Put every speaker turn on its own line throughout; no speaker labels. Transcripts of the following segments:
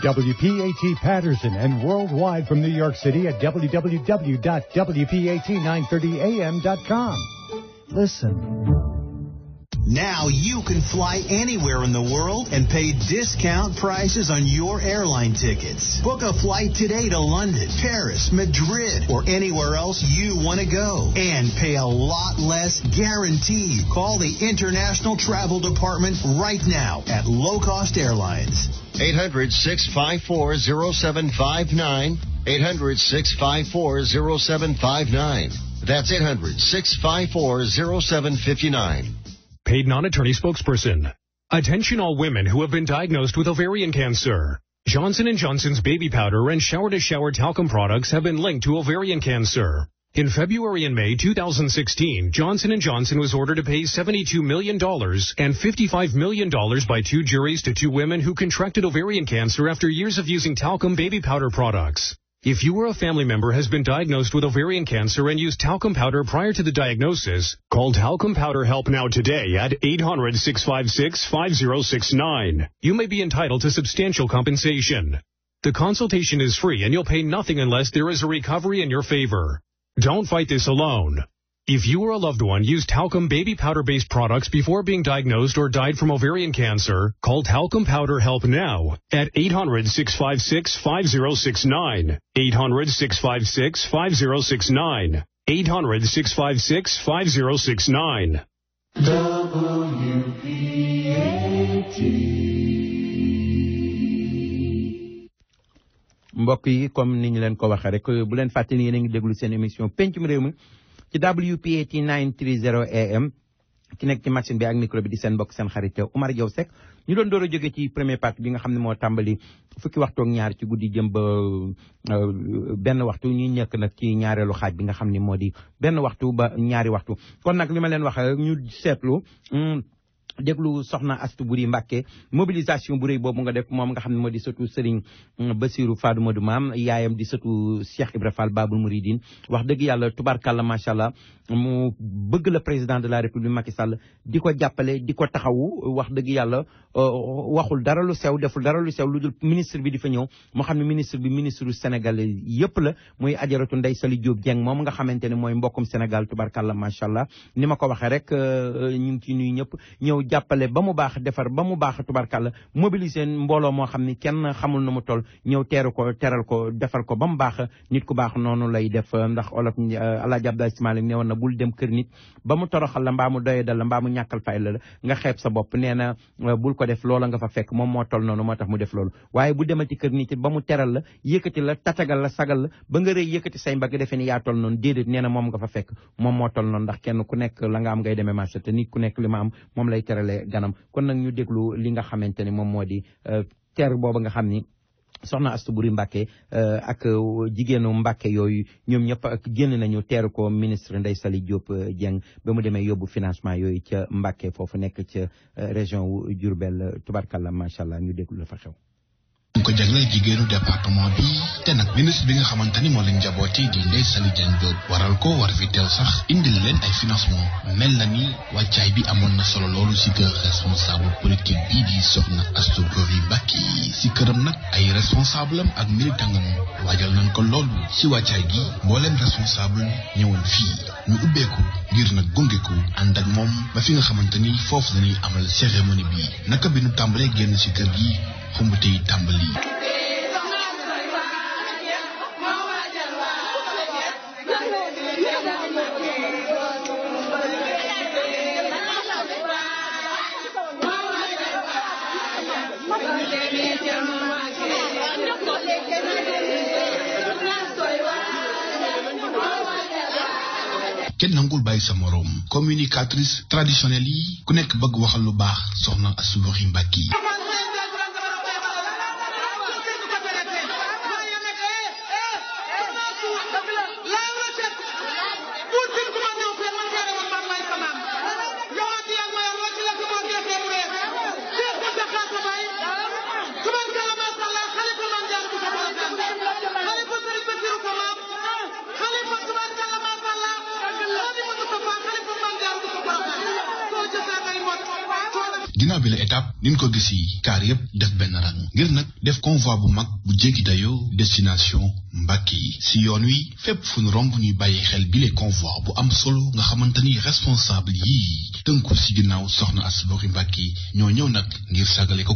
WPAT Patterson and worldwide from New York City at www.wpat930am.com. Listen.
Now you can fly anywhere in the world and pay discount prices on your airline tickets. Book a flight today to London, Paris, Madrid, or anywhere else you want to go. And pay a lot less guaranteed. Call the International Travel Department right now at Low Cost Airlines.
800-654-0759. 800-654-0759. That's 800-654-0759.
Paid non-attorney spokesperson. Attention all women who have been diagnosed with ovarian cancer. Johnson & Johnson's baby powder and shower-to-shower talcum products have been linked to ovarian cancer. In February and May 2016, Johnson & Johnson was ordered to pay $72 million and $55 million by two juries to two women who contracted ovarian cancer after years of using talcum baby powder products. If you or a family member has been diagnosed with ovarian cancer and used talcum powder prior to the diagnosis, call Talcum Powder Help Now today at 800-656-5069. You may be entitled to substantial compensation. The consultation is free and you'll pay nothing unless there is a recovery in your favor. Don't fight this alone. If you or a loved one used talcum baby powder-based products before being diagnosed or died from ovarian cancer, call Talcum Powder Help Now at 800-656-5069. 800-656-5069. 800-656-5069.
WPAT. mbokk yi comme ni ñu leen ko waxee rek bu leen fàtte ni yéen a ngi déglu seen émission pencum réew mi ci WPAT 930 AM ki nekk ci machine bi ak micro bi di seen mbokk seen xarit Oumar Diaw Seck ñu doon door a jóge ci premier partie bi nga xam ne moo tàmbali fukki waxtu ak ñaar ci guddi jëm ba benn waxtu ñuy nekk nag ci ñaareelu xaaj bi nga xam ne moo di benn waxtu ba ñaari waxtu kon nag li ma leen wax ñu seetlu déglu soxna Astu Buri Mbàkke mobilisation bu rëy boobu nga def moom nga xam ne moo di sëtu Serigne Bassirou Fadou Modou Maam yaayam di sëtu Cheikh Ibra Fall Babul Mouridine wax dëgg yàlla tubarkalla macha allah mu bëgg la président de la république Macky Sall di ko jàppale di ko taxawu wax dëgg yàlla waxul dara lu sew deful dara lu sew lu dul ministre bi di fa ñëw moo xam ne ministre bi ministre du Sénégal yëpp la muy ajaratu Ndeye Saly Diop Dieng moom nga xamante ne mooy mbokkum Sénégal tubarkalla macha allah ni ma ko waxee rek ñu ngi ci nuyu ñëpp ñëw jàppale ba mu baax defar ba mu baax tubarkalla mobiliser mbooloo moo xam ni kenn xamul nu mu toll ñëw teeru ko teral ko defar ko ba mu baax nit ku baax noonu lay def ndax olof Alaaji Abdoulaye Sy Malick ne woon na bul dem kër nit ba mu toroxal la mbaa mu doyadal la mbaa mu ñàkkal fay la nga xeeb sa bopp nee na bul ko def loola nga fa fekk moom moo toll noonu moo tax mu def loolu waaye bu demati kër nit ba mu teral la yëkkati la tatagal la sagal la ba nga rëy yëkkati say mbagg defee ni yaa toll noonu déedéet nee na moom nga fa fekk moom moo toll noonu ndax kenn ku nekk la nga am ngay demee marché te nit ku nekk li ma am moom lay terale ganam kon nag ñu déglu li nga xamante ni moom moo di teer booba nga xam ni soxna Astu Buri Mbàkke ak jigéenu Mbàkke yooyu ñoom ñëpp ak génn nañu teeru ko ministre Ndeye Saly Diop Dieng ba mu demee yóbbu financement yooyu ca Mbàkke foofu nekk ca région wu Diourbel tubarkalla macha allah ñu déglu la fa xew.
ñu ko jagleel jigéenu département bi te nag ministre bi nga xamante ni moo leen njabooti di Ndeye Saly Diop waral ko war fi teew sax indil leen ay financement mel na ni wàccaay bi amoon na solo loolu si kër responsable politique bii di soxna Astu Buri Mbàkke si këram nag ay responsable am ak militangam waajal nañ ko loolu si wàccaay gi mbooleem responsable ñëwoon fii ñu ubbeeku ngir nag gunge ko ànd ak moom ba fi nga xamante ni foofu lañuy amal cérémonie bi naka bi nu tàmbalee génn si kër gi xumbute yi tàmbali. kenn nangul bàyyi sa moroom communicatrice traditionnelle yi ku nekk bëgg waxal lu baax soxna Astu Buri Mbàkke ginnaaw bi la étape niñ ko gis yi kaar yépp def benn rang ngir nag def convoi bu mag bu jéggi dayoo destination Mbàkke yi si yoon wi fépp fu nu romb ñuy bàyyi xel bi le convoi bu am solo nga xamante ni responsable yii tënku si ginnaaw soxna Astou Boury Mbacké ñoo ñëw nag ngir sagale ko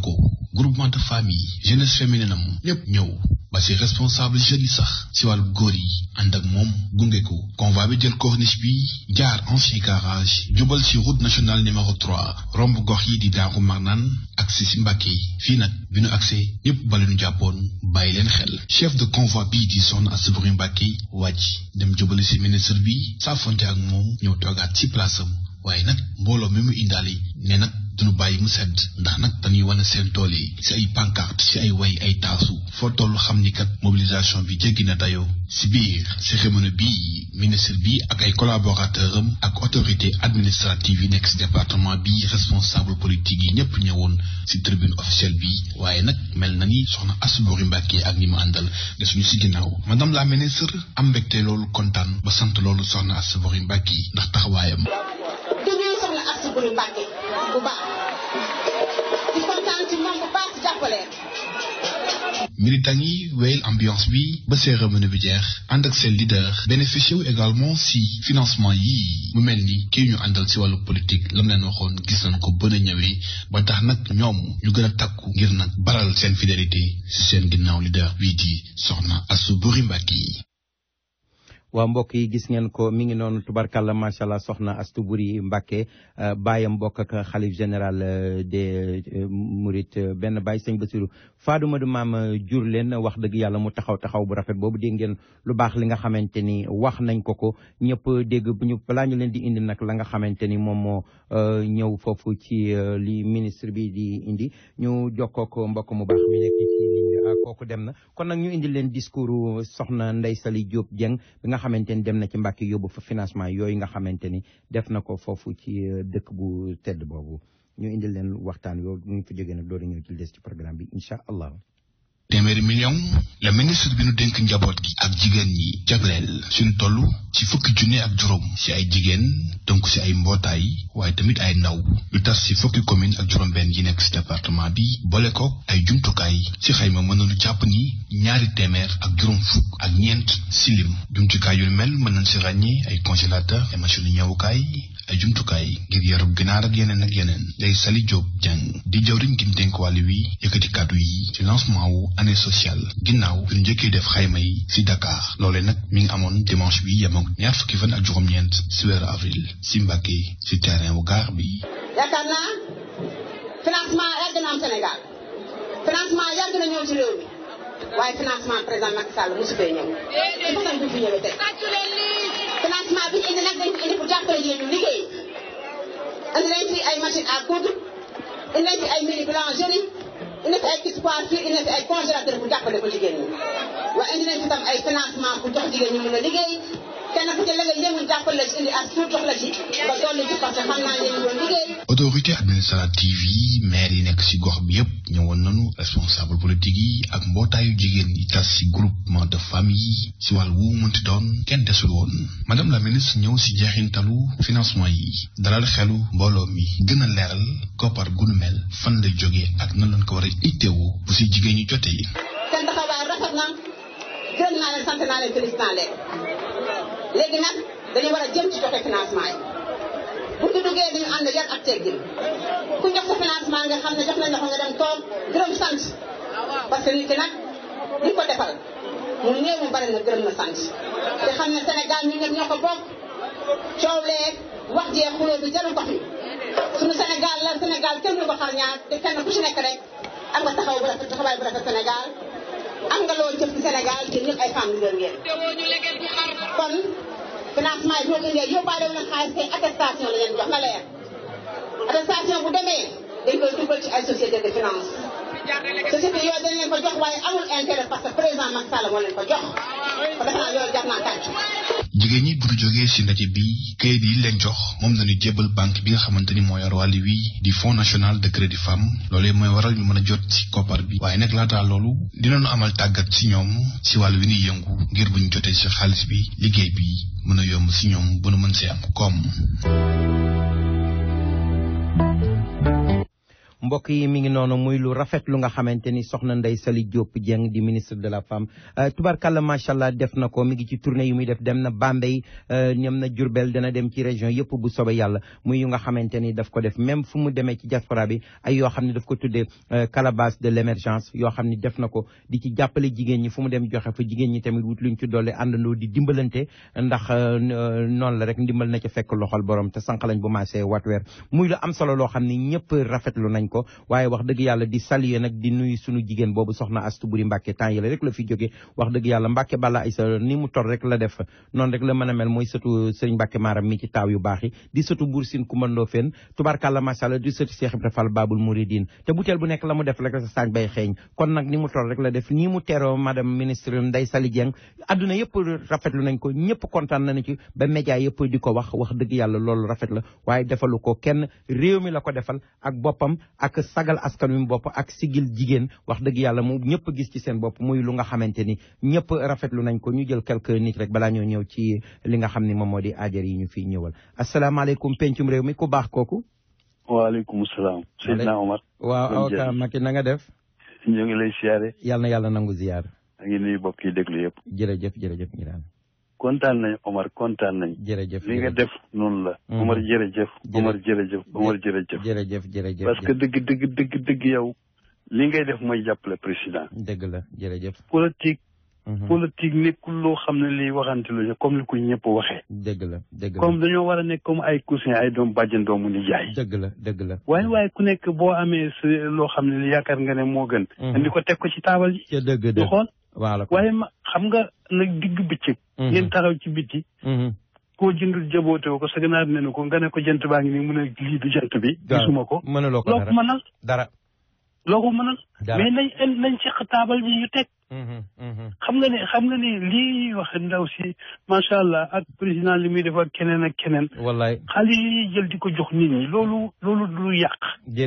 groupement de famille jeunesse féminine am ñëpp ñëw ba si responsable jeunes yi sax si wàllu góor yi ànd ak moom gunge ko convoi bi jël corniche bi jaar ancien garage jubal si route nationale numéro 3 romb gox yi di Daaru Marnaan ak si Mbàkke fii nag bi nu agsee ñëpp bale nu jàppoon bàyyi leen xel chef de convoi bi di soxna Astou Boury Mbacké wàcc dem jubali si ministre bi saafonte ak moom ñëw toogaat si place am waaye nag mbooloo mi mu indaale ne nag duñu bàyyi mu sedd ndax nag dañuy wane seen tool yi si ay pancarte si ay way ay taasu foo toll xam ni kat mobilisation bi jéggi na dayoo si biir cérémonie bi ministre bi ak ay collaborateur am ak autorité administrative yi nekk si département bi responsable politique yi ñëpp ñëwoon si tribune officielle bi waaye nag mel na ni soxna Astou Boury Mbacké ak ñi mu àndal desuñu si ginnaaw madame la ministre am mbégte loolu kontaan ba sant loolu soxna Astou Boury Mbacké ndax taxawaayam
Boury Mbacké bu baax di kontaan ci moom bu baax jàppale
militant yi wéyal ambiance bi ba cérémonie bi jeex ànd ak seen leader bénéficié wu également si financement yi mu mel ni kii ñu àndal si wàllu politique lam leen waxoon gis nañ ko bën a ñëwee ba tax nag ñoom ñu gën a takku ngir nag baral seen fidélité si seen ginnaaw leader bii di soxna Astou Boury Mbacké.
waa mbokk yi gis ngeen ko mi ngi noonu tubarkalla macha allah soxna Astou Boury Mbacké baayam bokk ak xalif général des Mourides benn baay sëñ Bassirou Faadouma du maam jur leen wax dëgg yàlla mu taxaw bu rafet boobu dégg ngeen lu baax li nga xamante ni wax nañ ko ñëpp dégg bu ñu balaa ñu leen di indi nag la nga xamante ni moom moo ñëw foofu ci li ministre bi di indi ñu jokkoo ko mbokk mu baax mi nekk ci kooku dem na kon nag ñu indi leen discours soxna Ndeye Saly Diop Dieng bi nga xamante ni dem na ci Mbàkke yóbbu fa financement yooyu nga xamante ni def na ko foofu ci dëkk bu tedd boobu ñu indil leen waxtaan yoo ñu fa jógee nag dooru ñëw ci des ci programme bi incha allah.
téeméeri million la ministre bi nu dénk njaboot gi ak jigéen ñi jagleel suñu toll ci fukki junne ak juróom ci ay jigéen donc ci ay mbootaay waaye tamit ay ndaw yu tas ci fukki commune ak juróom-benn yi nekk ci département bi boole ko ay jumtukaay ci xayma mën nañu jàpp ni ñaari téeméer ak juróom fukk ak ñeent ci lim jumtukaay yu mel mën nañ ci ràññee ay congélateur ay machine ñëwukaay ay jumtukaay ngir yarub ginaar ak yeneen Ndeye Saly Diop Dieng di jawriñ gi dénk wàll wi yëkkati kàddu yi ci lancement wu année sociale ginnaaw bi ñu njëkkee def xayma yi ci Dakar loole nag mi ngi amoon dimanche bi yemook ñaar fukki fan ak juróom-ñeent ci weeru avril ci Mbàkke ci terrain wu gaar bi.
yaakaar naa financement yàgg na am Sénégal financement yàgg na ñëw ci réew mi waaye financement président Macky Sall mosu fee ñëw ci façon bi fi ñëwee tey financement bi ñu indi nag dañ ko indi pour jàppale jigéen ñu liggéey indi nañ fi ay machine à coudre indi nañ fi ay mini boulangerie indi fi ay kit coiffure indi nañ fi ay congélateur pour jàppale ko jigéen ñi waaye indi nañ fi tam ay financement pour jox jigéen ñi mën a liggéey kenn ku ci la nga yëngu jàppale la ci indi as tuut jox la ci ba dolli ci parce que xam naa leen doon liggéey.
autorité administrative yi maire yi nekk ci gox bi yépp ñëwoon nañu responsable politique yi ak mbootaayu jigéen yi tas ci groupement de famille yi ci wàll wu mënti doon kenn desul woon madame la ministre ñëw ci jeexintalu financement yi dalal xelu mbooloo mi gën a leeral koppar gu nu mel fan lay jógee ak nan lañ ko war a itteewoo bu ci jigéen ñi jotee.
seen taxawaay rafet na gërëm naa leen sant naa leen félicité leen léegi nag dañu war a jëm ci joxe financement yi bu ñu duggee dañu ànd yar ak teggin ku jox sa financement nga xam ne jox nañ la ko nga dem toog gërëm sant parce que nit ki nag li ko defal mu néew mu bari na gërëm na sant te xam ne Sénégal ñu ñëpp ñoo ko bokk coow leeg wax jee xuloo bi jarul ko fi suñu Sénégal la Sénégal kenn du ko xar ñaar te kenn ku ci nekk rek am nga taxaw bu rafet taxawaay bu rafet Sénégal am nga loo jëf ci Sénégal yéen ñëpp ay femmes leader ngeen kon financement yi boo ko indee yóbbaale wu na xaalis te attestation la leen jox na leer attestation bu demee dañ koy dugal ci ay société de finance société yooyu dañ leen ko jox waaye amul intérêt parce que président Macky Sall moo leen ko jox ko defe naa yooyu jar naa tàcc.
jigéen ñi bu ñu jógee ci ndaje bi kayit yi leen jox moom lañu jébbal banque bi nga xamante ni moo yor wàll wi di fonds national de crédit femme loolee mooy waral ñu mën a jot ci koppar bi waaye nag laataa loolu dinañu amal tàggat ci ñoom ci wàll wi ñuy yëngu ngir bu ñu jotee ci xaalis bi liggéey bi mën a yomb ci ñoom bu nu mën see am koom.
mbokk yi mi ngi noonu muy lu rafet lu nga xamante ni soxna Ndeye Saly Diop Dieng di ministre de la femme tubarkalla macha allah def na ko mi ngi ci tournée yu muy def dem na Bambey ñem na Diourbel dana dem ci région yëpp bu soobee yàlla muy yu nga xamante ni daf ko def même fu mu demee ci diaspora bi ay yoo xam ne daf ko tuddee calebasse de l'émergence yoo xam ne def na ko di ci jàppale jigéen ñi fu mu dem joxe fa jigéen ñi tamit wut luñ ci doole àndandoo di dimbalante ndax noonu la rek ndimbal na ca fekk loxol borom te sànq lañ bu maasee wat weer muy lu am solo loo xam ne ñëpp rafetlu nañ ko waaye wax dëgg yàlla di saluer nag di nuyu sunu jigéen boobu soxna Astu Buri Mbàkke temps yële rek la fi jóge wax dëgg yàlla Mbàkke Balla Aysa ni mu tol rek la def noonu rek la mën a mel mooy sëtu Sëriñ Mbàkke Maaram mi ci taaw yu baax yi di sëtu Buur Siin Kumba Ndoofeen tubarkàlla macha allah di sëtu Cheikh Ibra Fall Babul Mouridine te butéel bu nekk la mu def rek sa saañ bay xeeñ kon nag ni mu tol rek la def nii mu teroo madame ministre Ndeye Saly Dieng adduna yëpp rafetlu nañ ko ñëpp kontaan nañu ci ba média yëpp di ko wax dëgg yàlla loolu rafet la waaye defalu ko kenn réew mi la ko defal ak boppam ak sagal askan wi mu bopp ak sigil jigéen wax dëgg yàlla mu ñëpp gis ci seen bopp muy lu nga xamante ni ñëpp rafetlu nañ ko ñu jël quelques nit rek balaa ñoo ñëw ci li nga xam ni moom moo di aajar yi ñu fiy ñëwal asalaamaaleykum pencum réew mi ku baax kooku.
waaleykum salaam. Seydina Omar.
waaw avocat Macky na nga def.
ñu ngi lay siyaare.
yàlla na yàlla nangu ziyaar.
a ngi nuyu bokk yi déglu yëpp.
jërëjëf ngi daan.
kontaan nañ Omar kontaan nañ.
jërëjëf
li nga def noonu la. Omar jërëjëf. Omar jërëjëf Omar jërëjëf.
jërëjëf
parce que dëgg yow li ngay def mooy jàppale président.
dëgg la jërëjëf.
politique nekkul loo xam ne liy waxante lu comme li ko ñëpp waxee.
dëgg la
comme dañoo war a nekk comme ay cousin ay doom bàjjen doomu nijaay.
dëgg la.
waaye ku nekk boo amee loo xam ne li yaakaar nga ne moo gën. andi ko teg ko ci taabal ji.
ca dëgg
ñu xool. waaye xam nga nag digg bëccëg. ngeen taxaw ci biti. koo jëndul jaboote ko sa ganaar ne ko nga ne ko jant baa ngi nii mu ne lii du jant bi. gisuma ko
mënuloo ko
loo ko mënal.
dara.
loo ko mënal. mais nañ seq taabal ji ñu teg. xam nga ne lii wax ndaw si macha allah ak président li muy def ak keneen.
wallaay
xale yi jël di ko jox nit ñi loolu du yàq.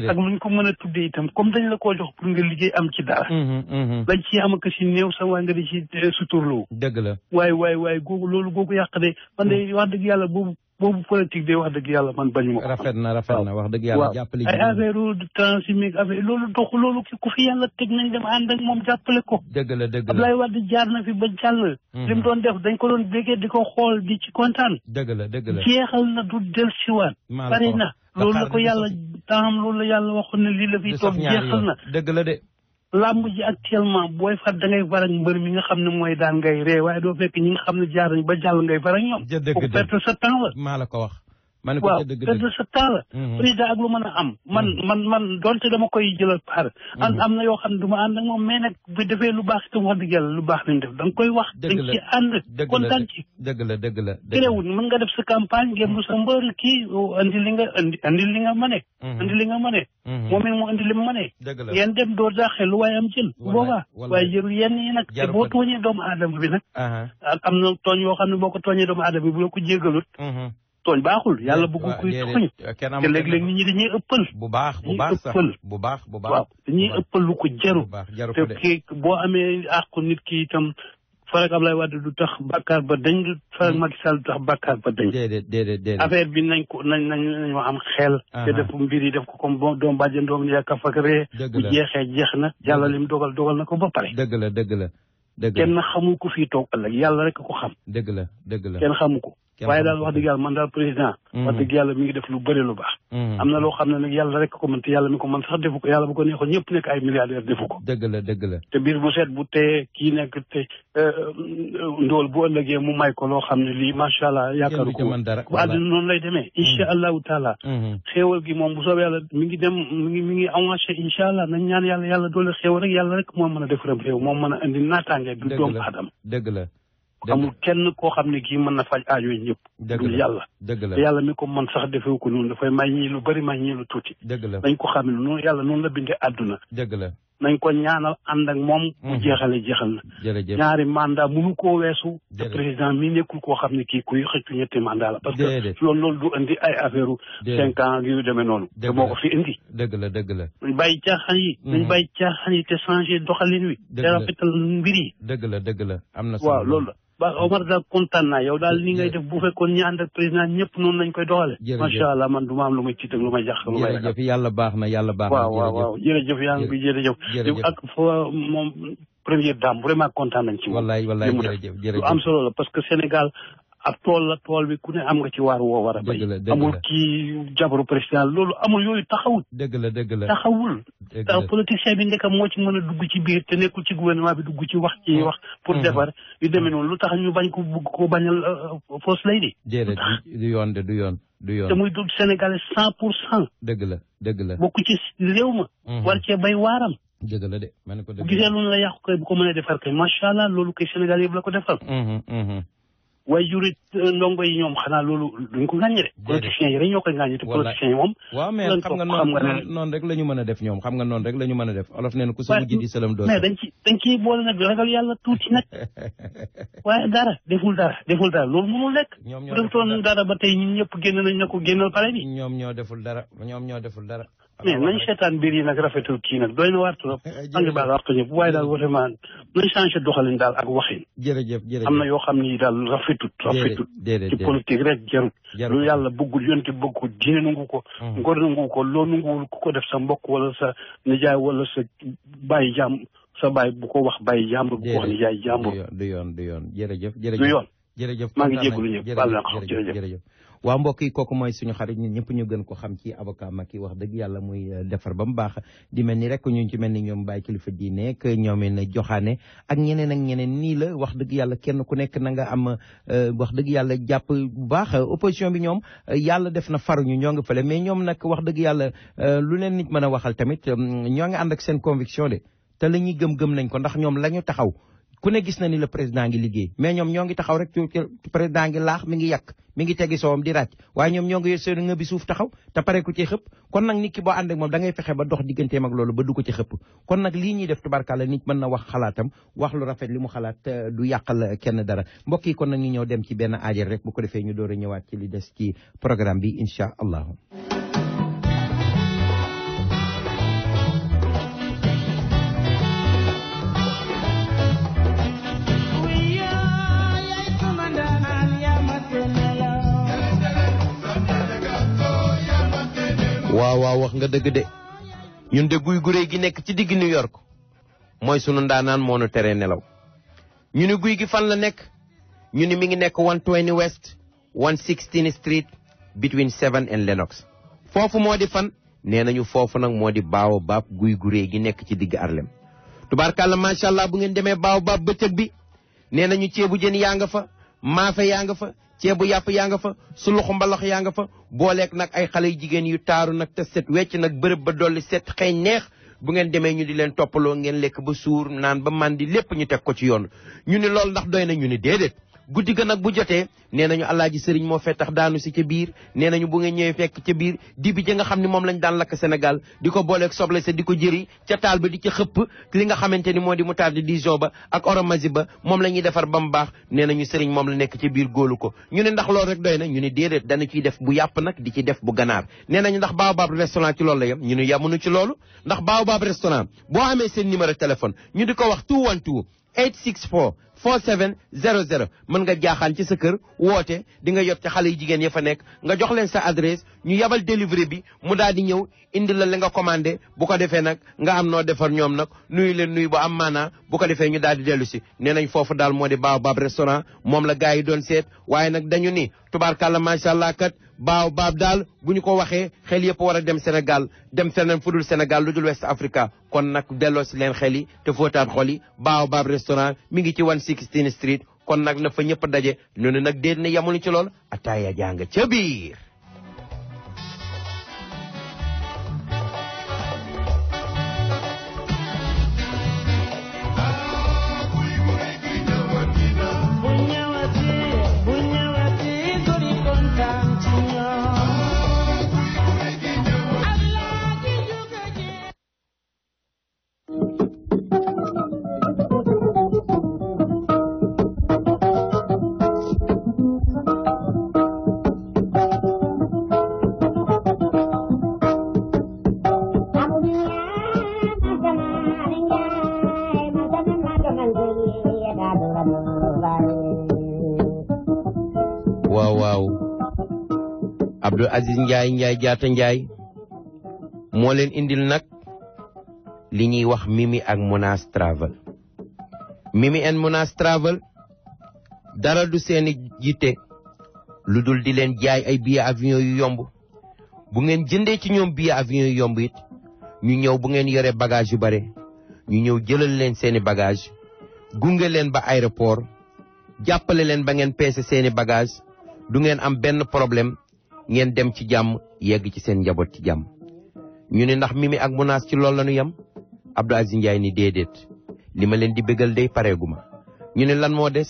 ak luñ ko mën a tuddee itam comme dañ la koo jox pour nga liggéey am ci dara. lañ ci am ak si néew sa waa nga di ci suturloo.
dëgg la
waaye googu yàq de man de wax dëgg yàlla boobu politique de wax dëgg yàlla man bañu ma ko.
rafet na wax dëgg yàlla jàppale.
ay affaire de transimique affaire loolu dox loolu ku fi yàlla teg nañ dem ànd ak moom jàppale ko.
dëgg la
Abdoulaye Wade jaar na fi ba jàll. li mu doon def dañ ko doon déggee di ko xool di ci kontaan.
dëgg la
jeexal na du del siwaat. bari na loolu la ko yàlla taam loolu la yàlla waxoon ne lii la fi toog jeexal na.
dëgg la de.
làmb ji actuellement booy far da ngay far ak mbër mi nga xam ne mooy daan ngay ree waaye doo fekk ñi nga xam ne jaar nañ ba jàll ngay far ak ñoom.
dëgg
perte sa temps la.
maa la ko wax.
waaw perte sa temps la. président ak lu mën a am. man donte dama koy jëlal par. am na yoo xam ne du ma ànd ak moom mais nag bu defee lu baax itam wax dëgg yàlla lu baax lañ def da nga koy wax. dañ ci ànd kontaan ci.
dëgg la.
terewul mën nga def sa campagne ngeen bu sa mbër kii andi li nga mëne. moom it mu andi li mu mëne. ngeen dem doo daaxee lu waaye am jël. boobaa waaye jërul yenn yi nag te boo tooñee doomu aadama bi nag. am na tooñ yoo xam ne boo ko tooñee doomu aadama bi bu la ko jégalut. tooñ baaxul yàlla bëggul kuy tooñ te léeg-léeg nit ñi dañuy ëppal
bu baax sax bu baax
waaw dañuy ëppal lu ko jaru te kii boo amee àqu nit ki itam farak Ablaye Wade du tax bàkkaar ba dañ du farak Macky Sall du tax bàkkaar ba dañ
déedéet
affaire bi nañ am xel te def mbir yi def ko comme doom bàjjen doom ni yaakaar fak ree bu jeexee jeex na yàlla lim dogal na ko ba pare
dëgg la
kenn xamul ko fii toog ëllëg yàlla rek ko xam
dëgg la
kenn xamu ko waaye daal wax dëgg yàlla man daal président wax dëgg yàlla mi ngi def lu bëri lu baax am na loo xam ne nag yàlla rek ko mën te yàlla mi ko mën sax defu ko yàlla bu ko neexoon ñëpp nekk ay milliardaire defu ko
dëgg la
te biir bu set bu tee kii nekk te ndóol bu ëllëgee mu may ko loo xam ne lii macha allah yaakaaru ko bu àdduna noonu lay demee incha allahu taala xéewal gi moom bu soobee yàlla mi ngi dem mi ngi avancé incha allah nañ ñaan yàlla doole xéewal rek moo mën a def réew moo mën a indi naataange du doomu aadama
dëgg la
amul kenn koo xam ne kii mën na faj aajo yi ñëpp. dul yàlla.
dëgg la
te yàlla mi ko mën sax defee ko noonu dafay may ñii lu bëri may ñii lu tuuti.
dëgg la
nañ ko xam ne noonu yàlla noonu la bindee àdduna.
dëgg la
nañ ko ñaanal ànd ak moom. mu jeexal na.
jërëjëf
ñaari mandat mënu koo weesu. te président mi nekkul koo xam ne kii kuy xëccu ñetti mandat la. parce que loolu du indi ay affaire 5 ans yu demee noonu. te moo ko fi indi.
dëgg la.
nañ bàyyi caaxaan yi. nañ bàyyi caaxaan yi te changé doxalin wi. te rafetal mbir yi.
dëgg la am na solo
waaw loolu la. ba Omar daal kontaan naa yow daal li ngay def bu fekkoon ñi ànd ak président ñëpp noonu lañ koy doxale macha allah man du ma am lu may tiit ak lu may jax lu may
jërëjëf yàlla baax na yàlla baax na
waaw jërëjëf yaa ngi jërëjëf ak fa moom première dame vraiment kontaan nañ ci
wallaay jërëjëf
lu am solo la parce que Sénégal ab tool bi ku ne am nga ci waar woo war a bay amul kii jabaru président loolu amul yooyu taxawul
dëgg la
taxawul tax politicien bi ndekam moo ci mën a dugg ci biir te nekkul ci gouvernement bi dugg ci wax pour defar yu demee noonu lu tax ñu bañ ko bugg ko bañal fausse lay di
déedéet du yoon
te muy dugg Sénégalais 100%.
dëgg la
bokk ci réew ma war cee bay waaram
dëgg la de ma ne ko
bu gisee loolu la yàqu koy bu ko mënee defar kay macha allah loolu koy Sénégal yëpp la ko defal waaye jurit ndongo yi ñoom xanaa loolu duñ ko gàññe de politiciens yi rek ñoo koy gàññe te politiciens yi moom
waaw mais xam nga noonu rek la ñu mën a def ñoom xam nga noonu rek la ñu mën a def olof neen ku sa mujj di sëlam doo
mais dañ ciy boole nag ragal yàlla tuuti nag waaye deful dara loolu mënul lekk bu defutoon dara ba tey ñun ñëpp génn nañ na ko génnal pare bi
ñoom ñoo deful dara
mais nañ seetaan mbir yi nag rafetul kii nag doy na waar trop angi baal waxtu ñëpp waaye daal vraiment nañ changé doxalin daal ak waxin
jërëjëf
am na yoo xam ni daal rafetut ci politique rek jarut lu yàlla bëggul yonti bëggul diine nangu ko ngor nangu ko loo nanguwul ku ko def sa mbokk wala sa nijaay wala sa bàyyi jàmm sa bàyyi bu ko wax bàyyi jàmbur bu ko wax nijaay jàmbur
du yoon jërëjëf
du yoon
jërëjëf
maa ngi jégalu ñëpp baal na ko jërëjëf
waaw mbokk yi kooku mooy suñu xarit ñun ñëpp ñu gën ko xam ci avocat Macky wax dëgg yàlla muy defar ba mu baax di mel ni rek ñu ci mel ni ñoom Baye Kilifa diine ak ñoomeen joxaane ak ñeneen nii la wax dëgg yàlla kenn ku nekk na nga am wax dëgg yàlla jàpp bu baax opposition bi ñoom yàlla def na faruñu ñoo nga fële mais ñoom nag wax dëgg yàlla lu leen nit mën a waxal tamit ñoo nga ànd ak seen conviction de te la ñuy gëm nañ ko ndax ñoom la ñu taxaw ku ne gis na ni le président ngi liggéey mais ñoom ñoo ngi taxaw rek président ngi laax mi ngi yàq mi ngi teggi soowam di ràcc waaye ñoom ñoo ngi yor seen nga bi suuf taxaw te pare ku ci xëpp kon nag nit ki boo ànd ak moom da ngay fexe ba dox digganteem ak loolu ba du ko ci xëpp kon nag lii ñuy def tubarkalla nit mën na wax xalaatam wax lu rafet li mu xalaat du yàqal kenn dara mbokk yi kon nag ñu ñëw dem ci benn aajar rek bu ko defee ñu door a ñëwaat ci li des ci programme bi incha allahu waaw wax nga dëgg de ñun de guy gu réy gi nekk ci digg New York mooy sunu ndaanaan moo nu tere nelaw ñu ni guy gi fan la nekk ñu ni mi ngi nekk 120 West 116 Street between 7 and Lenox foofu moo di fan nee nañu foofu nag moo di Baobab guy gu réy gi nekk ci digg Harlem tubaarkàlla macha allah bu ngeen demee Baobab bëccëg bi nee nañu ceebu jën yaa nga fa maafe yaa nga fa ceebu yàpp yaa nga fa suluxu mbalax yaa nga fa booleeg nag ay xale yu jigéen yu taaru nag te set wecc nag bërëb ba dolli set xëy neex bu ngeen demee ñu di leen toppaloo ngeen lekk ba suur naan ba màndi lépp ñu teg ko ci yoon ñu ni loolu ndax doy na ñu ni déedéet guddi ga nag bu jotee nee nañu alaaji sëriñ moo fettax daanu si ca biir nee nañu bu ngeen ñëwee fekk ca biir dibi ja nga xam ne moom lañ daan lakk Sénégal di ko booleeg soble sa di ko jëri ca taal ba di ca xëpp li nga xamante ni moo di moutarde Dijon ba ak oromasi ba moom la ñuy defar ba mu baax nee nañu sëriñ moom la nekk ca biir góolu ko ñu ne ndax loolu rek doy na ñu ne déedéet dana ciy def bu yàpp nag di ci def bu ganaar nee nañu ndax Baobab restaurant ci loolu la yem ñu ne yamuñu ci loolu ndax Baobab restaurant boo amee seen numéro téléphone ñu di ko wax 212 864 4700 mën nga jaaxaan ci sa kër woote di nga yot ci xale yu jigéen ya fa nekk nga jox leen sa adresse ñu yabal delivery bi mu daal di ñëw indi la li nga commandé bu ko defee nag nga am noo defar ñoom nag nuyu leen nuyu bu am maanaa bu ko defee ñu daal di dellu si nee nañ foofu daal moo di Baobab restaurant moom la gars yi doon seet waaye nag dañu ni tubaarkàlla macha allah kat Baobab daal bu ñu ko waxee xel yëpp war a dem Sénégal dem feneen fu dul Sénégal lu dul West Africa kon nag delloo si leen xel yi te fóotaat xol yi Baobab restaurant mi ngi ci 116 Street kon nag na fa ñëpp daje ñu ne nag déet ne yamuñu ci lool ataaya jàng ca biir. Abdou Aziz Ndiaye jaata Ndiaye moo leen indil nag li ñuy wax Mimi ak Mounass Travel. Mimi and Mounass Travel dara du seeni yitte lu dul di leen jaay ay billet avion yu yomb bu ngeen jëndee ci ñoom billet avion yu yomb it ñu ñëw bu ngeen yore bagage yu bare ñu ñëw jëlal leen seeni bagage gunge leen ba aéroport jàppale leen ba ngeen peese seeni bagage du ngeen am benn problème ngeen dem ci jàmm yegg ci seen njaboot ci jàmm. ñu ne ndax Mimi ak Mounass ci loolu la ñu yem Abdou Aziz Ndiaye ni déedéet li ma leen di bégal day pareeguma ñu ne lan moo des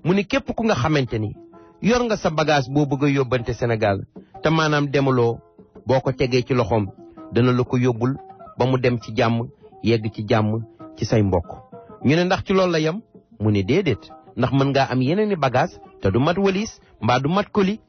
mu ni képp ku nga xamante ni yor nga sa bagage boo bëgg a yóbbante Sénégal te maanaam demuloo boo ko tegee ci loxoom dana la ko yóbbul ba mu dem ci jàmm yegg ci jàmm ci say mbokk. ñu ne ndax ci loolu la yem mu ne déedéet ndax mën ngaa am yeneen i bagage te du mat walis mbaa du mat colis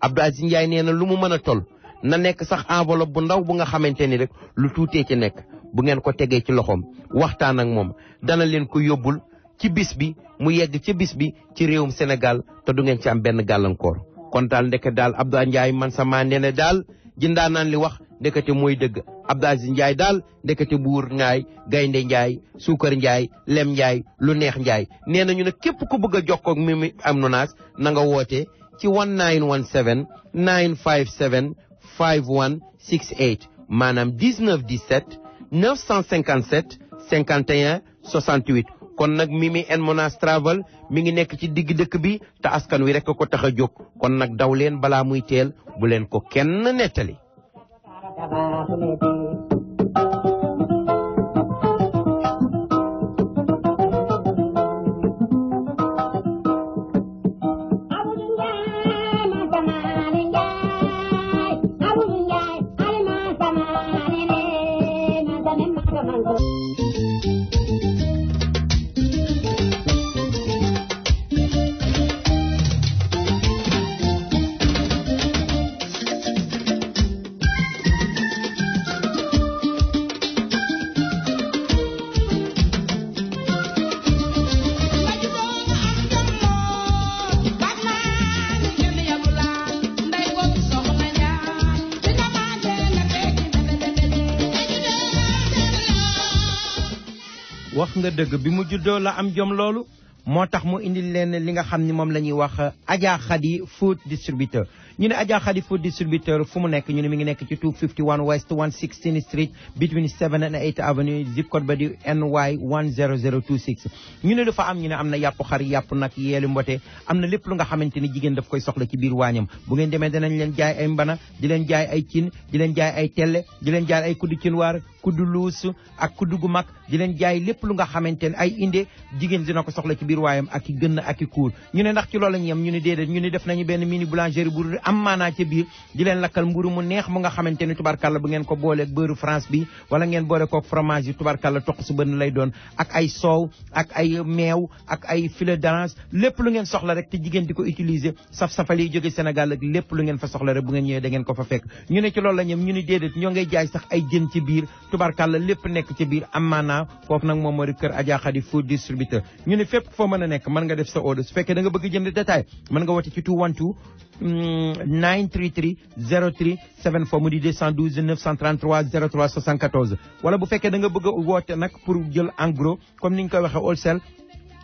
Abdou Aziz Ndiaye nee na lu mu mën a toll na nekk sax enveloppe bu ndaw bu nga xamante ni rek lu tuutee ci nekk bu ngeen ko tegee ci loxoom waxtaan ak moom dana leen ko yóbbul ci bis bi mu yegg ci bis bi ci réewum Sénégal te du ngeen ci am benn gàllankoor. kon daal ndeke daal Abdou Ndiaye man sama nee na daal jindaanaan li wax ndekete mooy dëgg Abdou Aziz Ndiaye daal ndekete buur ngaay gaynde Ndiaye suukar Ndiaye lem Ndiaye lu neex Ndiaye nee nañu ne képp ku bëgg a jokkoo ak Mimi ak Mounass na nga woote ci 1917 957 5168 maanaam 1917 957 51 68 kon nag Mimi and Mounass Travel mi ngi nekk ci digg dëkk bi te askan wi rek ko tax a jóg kon nag daw leen balaa muy teel bu leen ko kenn nettali. wax nga dëgg bi mu juddoo la am jom loolu moo tax mu indil leen li nga xam ni moom la ñuy wax Adja Khady food distributeur ñu ne Adja Khady food distributeur fu mu nekk ñu ne mi ngi nekk ci 251 West 116th Street between 7 and 8 Avenue zip code ba di NY 10026 ñu ne dafa am ñu ne am na yàpp xar yàpp nag yeelu mbote am na lépp lu nga xamante ni jigéen daf koy soxla ci biir waañam bu ngeen demee danañ leen jaay ay mbana di leen jaay ay cin di leen jaay ay telle di leen jaay ay kuddu cinwaar kuddu luus ak kuddu gu mag di leen jaay lépp lu nga xamante ne ay inde jigéen dina ko soxla ci biir waayam ak i gën ak i kuur ñu ne ndax ci loolu la ñu yem ñu ne déedéet ñu ne def nañu benn mini boulangerie bu am maanaa ca biir di leen lakkal mburu mu neex mu nga xamante ni tubarkalla bu ngeen ko booleeg beurre France bi wala ngeen boole koog fromage yi tubarkalla toq su bënn lay doon ak ay soow ak ay meew ak ay filet d'orange lépp lu ngeen soxla rek te jigéen di ko utiliser saf-safal yi jóge Sénégal ak lépp lu ngeen fa soxla rek bu ngeen ñëwee da ngeen ko fa fekk ñu ne ci loolu la ñem ñu ne déedéet ñoo ngay jaay sax ay jën ci biir tubarkalla lépp nekk ci biir am maanaa foofu nag moom moo di kër Adja Khady food distributeur ñu ne fépp foo mën a nekk mën nga def sa ordre su fekkee da nga bëgg jënd détail mën nga woote ci 212 933 03 74 mu di 212 933 03 74 wala bu fekkee da nga bëgg a woote nag pour jël en gros comme ni ñu koy waxee wholesale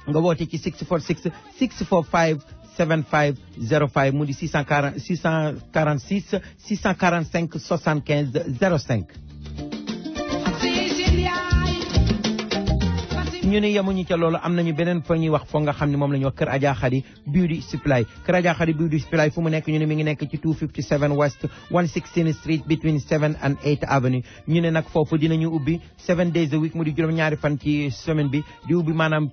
nga woote ci 646 645 7505 mu di 646 645 75 05. ñu ne yemuñu ca loolu am nañu beneen fa ñuy wax foo nga xam ne moom la ñuy wax kër Adja Khady beauty supply kër Adja Khady beauty supply fu mu nekk ñu ne mi ngi nekk ci 257 West 116th Street between 7 and 8 Avenue ñu ne nag foofu dinañu ubbi 7 days a week mu di juróom-ñaari fan ci semaine bi di ubbi maanaam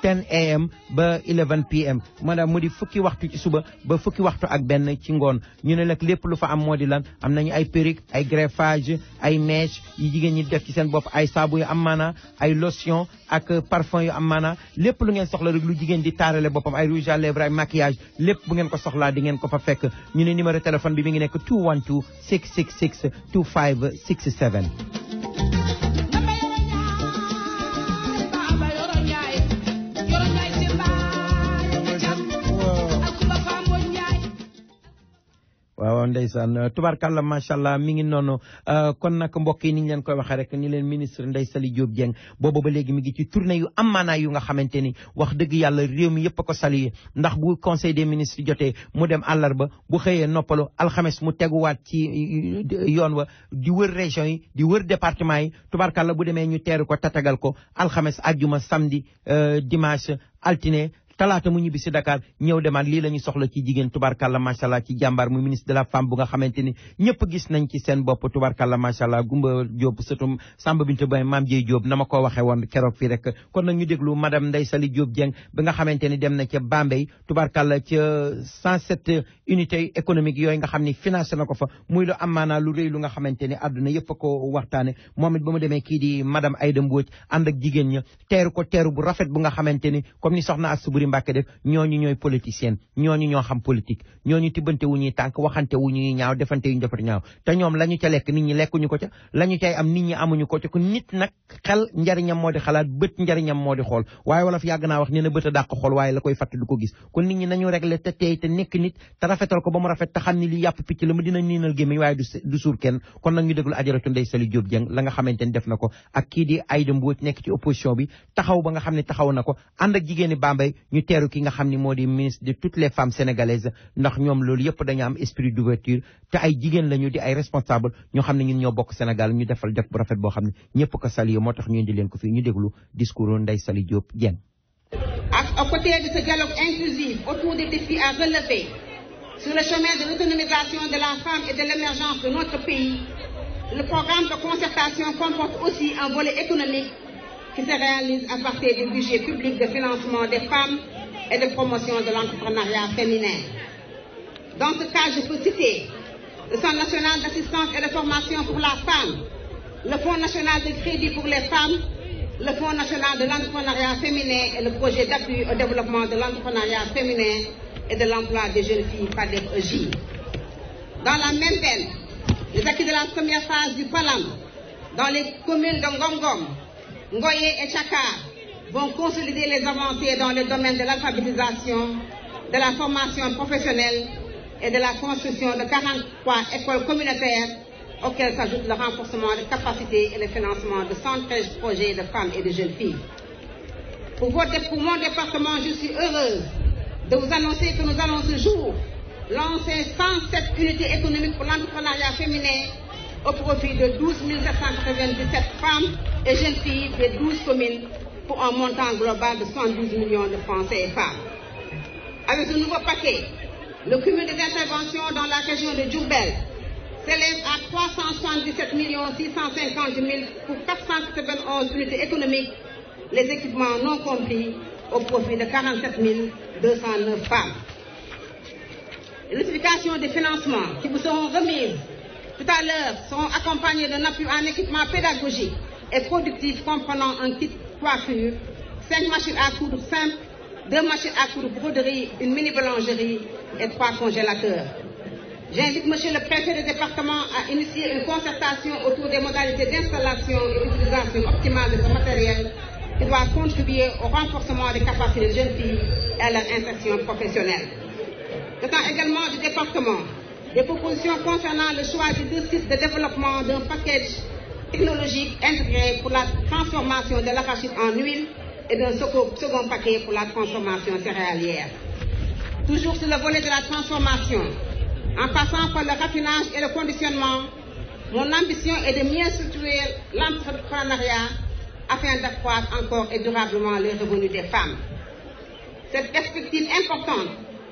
10 AM ba 11 PM maanaam mu di fukki waxtu ci suba ba fukki waxtu ak benn ci ngoon ñu ne nag lépp lu fa am moo di lan am nañu ay perruque ay greffage ay mèche yi jigéen ñi def ci seen bopp ay saabu yu am maana ay lotion ak parfum yu am maana lépp lu ngeen soxla rek lu jigéen di taarale boppam ay rouge à lèvres ay maquillage lépp bu ngeen ko soxlaa di ngeen ko fa fekk ñu ne numéro téléphone bi mi ngi nekk 212 666 2567. waaw waaw ndeysaan tubaarkàlla macha allah mi ngi noonu kon nag mbokk yi ni ñu leen koy waxee rek ni leen ministre Ndeye Saly Diop Dieng boobu ba léegi mi ngi ci tournée yu am maanaa yu nga xamante ni wax dëgg yàlla réew mi yëpp a ko salué ndax bu conseil des ministres jotee mu dem àllarba bu xëyee noppalu alxames mu teguwaat ci yoon wa di wër région yi di wër département yi tubaarkàlla bu demee ñu teeru ko tatagal ko alxames àjjuma samedi dimanche altine talaata mu ñibbi si Dakar ñëw demaat lii la ñu soxla ci jigéen tubarkalla macha allah ci jàmbaar mu ministre de la femme bu nga xamante ni ñëpp gis nañ ci seen bopp tubarkalla macha allah Gumba Diop sëtum Samba Bintou Bay Maam Dieye Diop na ma ko waxee woon keroog fii rek kon nag ñu déglu madame Ndeye Saly Diop Dieng bi nga xamante ni dem na ca Bambey tubarkalla ca 107 unités économiques yooyu nga xam ni financé na ko fa muy lu am maanaa lu rëy lu nga xamante ni àdduna yëpp a ko waxtaane moom it ba mu demee kii di madame Aïda Mbodj ànd ak jigéen ña teeru ko teeru bu rafet bu nga xamante ni comme ni soxna Astou Mbàkke def ñooñu ñooy politicien ñooñu ñoo xam politique ñooñu tibbante wu ñuy tànk waxante wu ñuy ñaaw defante yu ñu defati ñaaw te ñoom la ñu ca lekk nit ñi lekkuñu ko ca la ñu cay am nit ñi amuñu ko ca ku nit nag xel njariñam moo di xalaat bët njariñam moo di xool waaye wolof yàgg naa wax ne na bët a dàq xool waaye la koy fatt du ko gis kon nit ñi nañu réglé te tey te nekk nit te rafetal ko ba mu rafet te xam ni li yàpp picc la mu dina niinal gémmiñ waaye du suur kenn kon nag ñu déglu ajaratu Ndeye Saly Diop Dieng la nga xamante ni def na ko ak kii di Aïda Mbodj nekk ci opposition bi taxaw ba nga xam ne taxaw na ko ànd ak jigéeni Bambey ñu teeru ki nga xam ni moo di ministre de toutes les femmes sénégalaises ndax ñoom loolu yëpp dañu am esprit d'ouverture te ay jigéen lañu di ay responsable ñoo xam ne ñun ñoo bokk Sénégal ñu defal def bu rafet boo xam ne ñëpp ko salué moo tax ñu indi leen ko fii ñu déglu discours Ndeye Saly Diop Dieng.
Aux côtés de ce dialogue inclusif autour des défis à relever sur le chemin de l'autonomisation de la femme et de l'émergence de notre pays, le programme de concertation comporte aussi un volet économique qui se réalise à partir du budget public de financement des femmes et de promotion de l'entrepreneuriat féminin. Dans ce cas, je peux citer le Centre national d'assistance et de formation pour la femme, le Fonds national de crédit pour les femmes, le Fonds national de l'entrepreneuriat féminin et le projet d'appui au développement de l'entrepreneuriat féminin et de l'emploi des jeunes filles PADEF-EJ. Dans la même veine, les acquis de la première phase du PALAM dans les communes de Ngongom, Ngoye et Chakar vont consolider les avancées dans le domaine de l'alphabétisation, de la formation professionnelle et de la construction de 43 écoles communautaires auxquelles s'ajoute le renforcement des capacités et le financement de 113 projets de femmes et de jeunes filles. Pour mon département, je suis heureuse de vous annoncer que nous allons ce jour lancer 107 unités économiques pour l'entrepreneuriat féminin au profit de 12 797 femmes et jeunes filles des 12 communes pour un montant global de 112 millions de francs CFA. Avec ce nouveau paquet, le cumul des interventions dans la région de Diourbel s'élève à 377 650 000 pour 491 unités économiques, les équipements non compris, au profit de 47 209 femmes. Les notifications des financements qui vous seront remises tout à l'heure seront accompagnées d'un appui en équipement pédagogique et productif comprenant un kit coiffure, 5 machines à coudre simples, 2 machines à coudre broderie, une mini-boulangerie et 3 congélateurs. J'invite Monsieur le Préfet du département à initier une concertation autour des modalités d'installation et d'utilisation optimale de ce matériel qui doit contribuer au renforcement des capacités des jeunes filles et à leur insertion professionnelle. Étant également du département, des propositions concernant le choix du 2 sites de développement d'un package technologique intégré pour la transformation de l'arachide en huile et d'un second paquet pour la transformation céréalière. Toujours sur le volet de la transformation, en passant par le raffinage et le conditionnement, mon ambition est de mieux structurer l'entrepreneuriat afin d'accroître encore et durablement les revenus des femmes. Cette perspective importante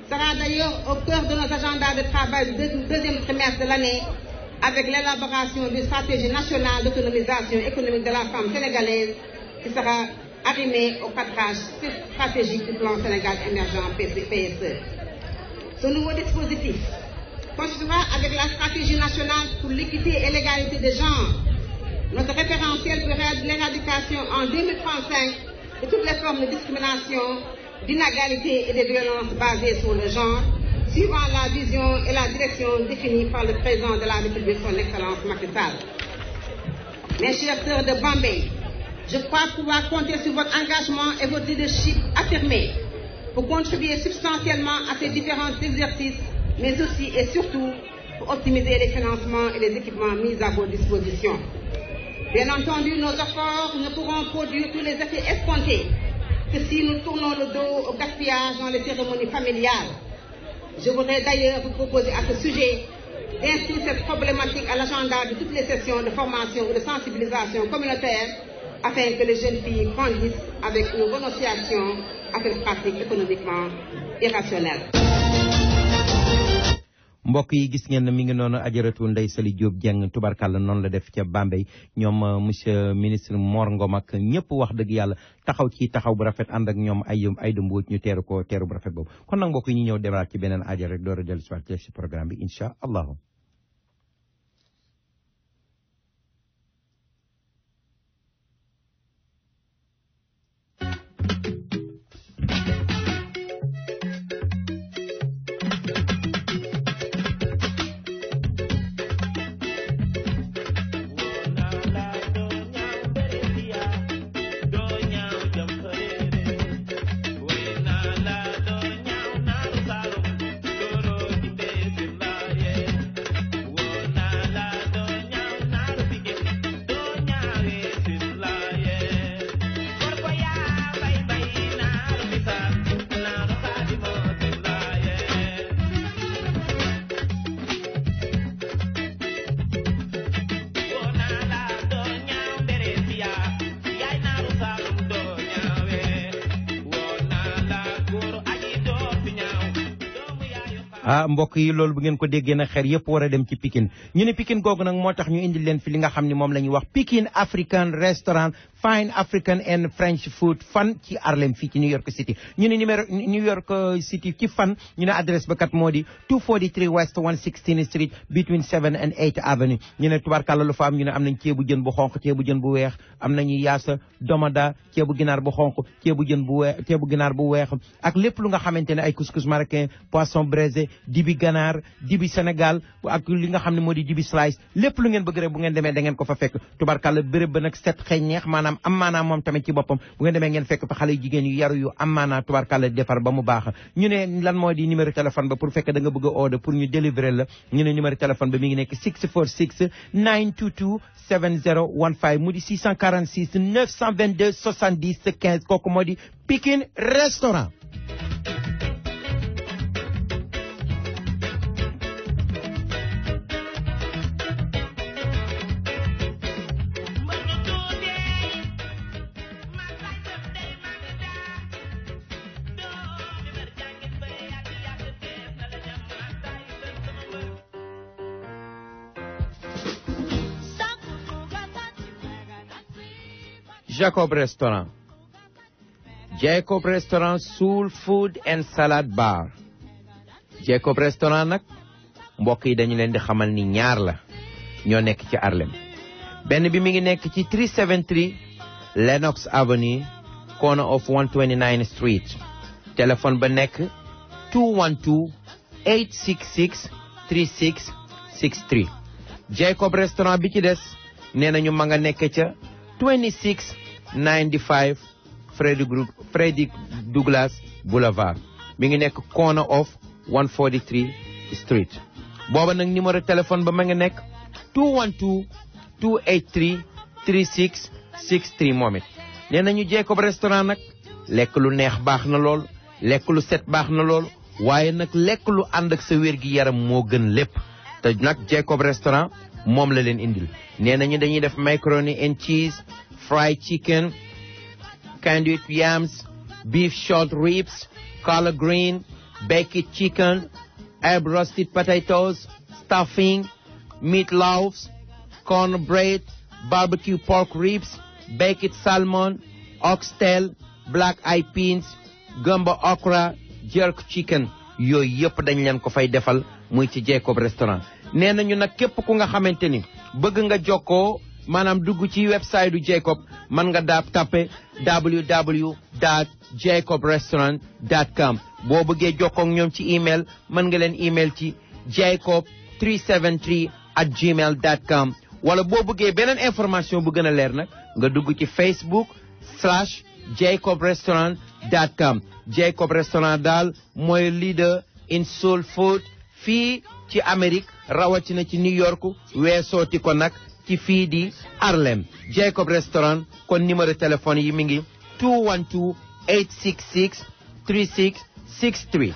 sera d'ailleurs au cœur de nos agendas de travail du deuxième trimestre de l'année avec l'élaboration d'une stratégie nationale d'autonomisation économique de la femme sénégalaise qui sera arrimée au cadrage stratégique du plan Sénégal émergent PSE. Ce nouveau dispositif constituera avec la stratégie nationale pour l'équité et l'égalité des genres notre référentiel pour l'éradication en 2035 de toutes les formes de discrimination, d'inégalité et de violence basées sur le genre, suivant la vision et la direction définie par le président de la République, son Excellence Macky Sall. Mes chers sœurs de Bambey, je crois pouvoir compter sur votre engagement et votre leadership affirmé pour contribuer substantiellement à ces différents exercices, mais aussi et surtout pour optimiser les financements et les équipements mis à vos dispositions. Bien entendu, nos efforts ne pourront produire tous les effets escomptés que si nous tournons le dos au gaspillage dans les cérémonies familiales. Je voudrais d'ailleurs vous proposer à ce sujet d'inscrire cette problématique à l'agenda de toutes les sessions de formation ou de sensibilisation communautaire afin que les jeunes filles grandissent avec une renonciation à cette pratique économiquement irrationnelle.
mbokk yi gis ngeen ne mi ngi noonu ajaratu Ndeye Saly Diop Dieng tubarkàlla noonu la def ca Bambey ñoom monsieur ministre Mor Ngom ak ñëpp wax dëgg yàlla taxaw ci taxaw bu rafet ànd ak ñoom ay dëmbooj ñu teeru ko teeru bu rafet boobu kon nag mbokk yi ñu ñëw demaat ci beneen aajo rek door a dellu si programme bi incha allahu. mbokk yi loolu bu ngeen ko déggee nag xel yëpp war a dem ci Pikine ñu ne Pikine googu nag moo tax ñu indi leen fi li nga xam ne moom la ñuy wax Pikine African Restaurant Fine African and French Food fan ci Harlem fii ci New York City ñu ne numéro New York City ci fan ñu ne adresse ba kat moo di 243 West 116th Street between 7 and 8 Avenue ñu ne tubaarkàlla lu fa am ñu ne am nañ ceebu jën bu xonq ceebu jën bu weex am nañu yaasa domada ceebu ginaar bu xonq ceebu jën bu weex ceebu ginaar bu weex ak lépp lu nga xamante ne ay couscous marocain poisson braisé dibi ganaar dibi Sénégal ak li nga xam ne moo di dibi slice lépp lu ngeen bëgg rek bu ngeen demee da ngeen ko fa fekk tubarkàlla béréb ba nag set xëy neex maanaam am maanaa moom tamit ci boppam bu ngeen demee ngeen fekk fa xale yu jigéen yu yaru yu am maanaa tubarkàlla defar ba mu baax ñu ne lan moo di numéro téléphone ba pour fekk da nga bëgg a order pour ñu délivrer la ñu ne numéro téléphone ba mi ngi nekk 646 922 7015 mu di 646 922 70 15 kooku moo di Pikine Restaurant. Jacob Restaurant. Jacob Restaurant Soul Food and Salad Bar. Jacob Restaurant nag mbokk yi dañu leen di xamal ni ñaar la ñoo nekk ci Harlem. benn bi mi ngi nekk ci 373 Lenox Avenue corner of 129th Street. téléphone ba nekk 212-866-3663. Jacob Restaurant bi ci des nee nañu ma nga nekk ca 2695 Frederick Douglass Boulevard mi ngi nekk corner of 143 Street. booba nag numéro téléphone ba ma nga nekk 212-283-3663 moom it. nee nañu Jacob Restaurant nag lekk lu neex baax na lool lekk lu set baax na lool waaye nag lekk lu ànd ak sa wér gi yaram moo gën lépp te nag Jacob Restaurant moom la leen indil. nee nañu dañuy def macaroni and cheese, fried chicken, candied yams, beef short ribs, collard green, baked chicken, herb roasted potatoes, stuffing, meatloaves, cornbread, barbecue pork ribs, baked salmon, oxtail, black eyed peas, gumbo okra, jerk chicken. yooyu yëpp dañ leen ko fay defal muy ci Jacob Restaurant. nee nañu nag képp ku nga xamante ni bëgg nga jokkoo maanaam dugg ci website du Jacob mën nga daab tappe www.jacobrestaurant.com. boo bëggee jokkoo ak ñoom ci email mën nga leen email ci jacob373@gmail.com wala boo bëggee beneen information bu gën a leer nag nga dugg ci facebook/jacobrestaurant.com. Jacob Restaurant daal mooy leader in soul food fii ci Amérique rawatina ci New York weesooti ko nag ci fii di Harlem Jacob Restaurant kon numéro téléphone yi mi ngi 212 866 3663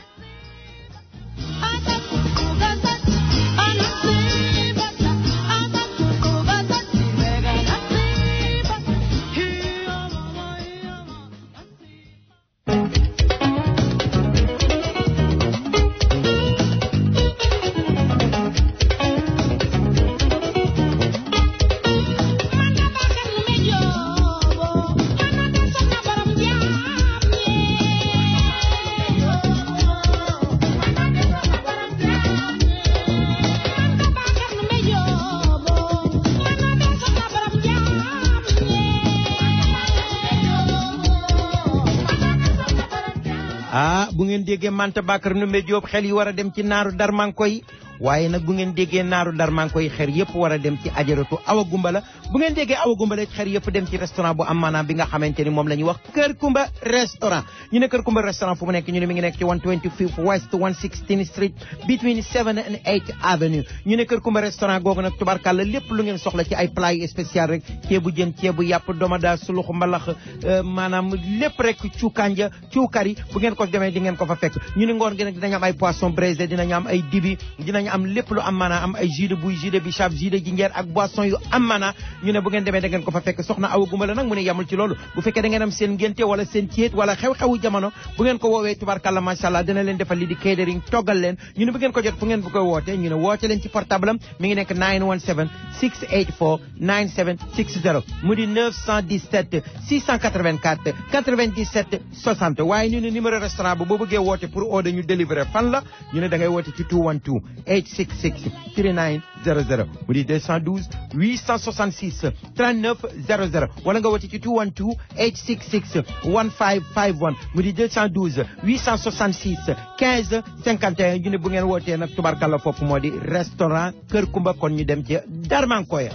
bu ngeen déggee Manta Bakar Ndoumbé Diop xel yi war a dem ci naaru darmanko yi waaye nag bu ngeen déggee naaru darmanko yi xel yëpp war a dem ci ajaratu Awa Gumbala bu ngeen déggee Awa Gumbala xel yëpp dem ci restaurant bu am maanaam bi nga xamante ni moom la ñuy wax Kër Kumba restaurant ñu ne Kër Kumba restaurant fu mu nekk ñu ne mi ngi nekk ci 125 West 116th Street between 7 and 8 Avenue ñu ne Kër Kumba restaurant googu nag tubarkàlla lépp lu ngeen soxla ci ay plat yu spécial rek ceebu jën ceebu yàpp domada suluxu mbalax maanaam lépp rek cuukanja cuukari bu ngeen ko demee di ngeen ko fa fekk ñu ne ngoon gi nag dinañ am ay poisson braisé dinañ am ay dibi dinañ am lépp lu am maanaa am ay jus de bouille jus de bichaf jus de jinjeer ak boisson yu am maanaa ñu ne bu ngeen demee da ngeen ko fa fekk soxna Awa Gumbala nag mu ne yamul ci loolu bu fekkee da ngeen am seen ngénte wala seen céet wala xew-xewu jamono bu ngeen ko woowee tubarkalla macha allah dina leen defal li di catering toggal leen ñu ne bu ngeen ko jot fu ngeen bu koy woote ñu ne woote leen ci portable am mi ngi nekk 917 684 9760 mu di 917 684 97 60 waaye ñu ne numéro restaurant bu boo bëggee woote pour order ñu délivrer fan la ñu ne da ngay woote ci 212 866 3900 mu di 212 866 3900 wala nga woote ci 212 866 1551 mu di 212 866 15 51 ñu ne bu ngeen wootee nag tubarkalla foofu moo di restaurant Kër Kumba kon ñu dem ci Darmankoya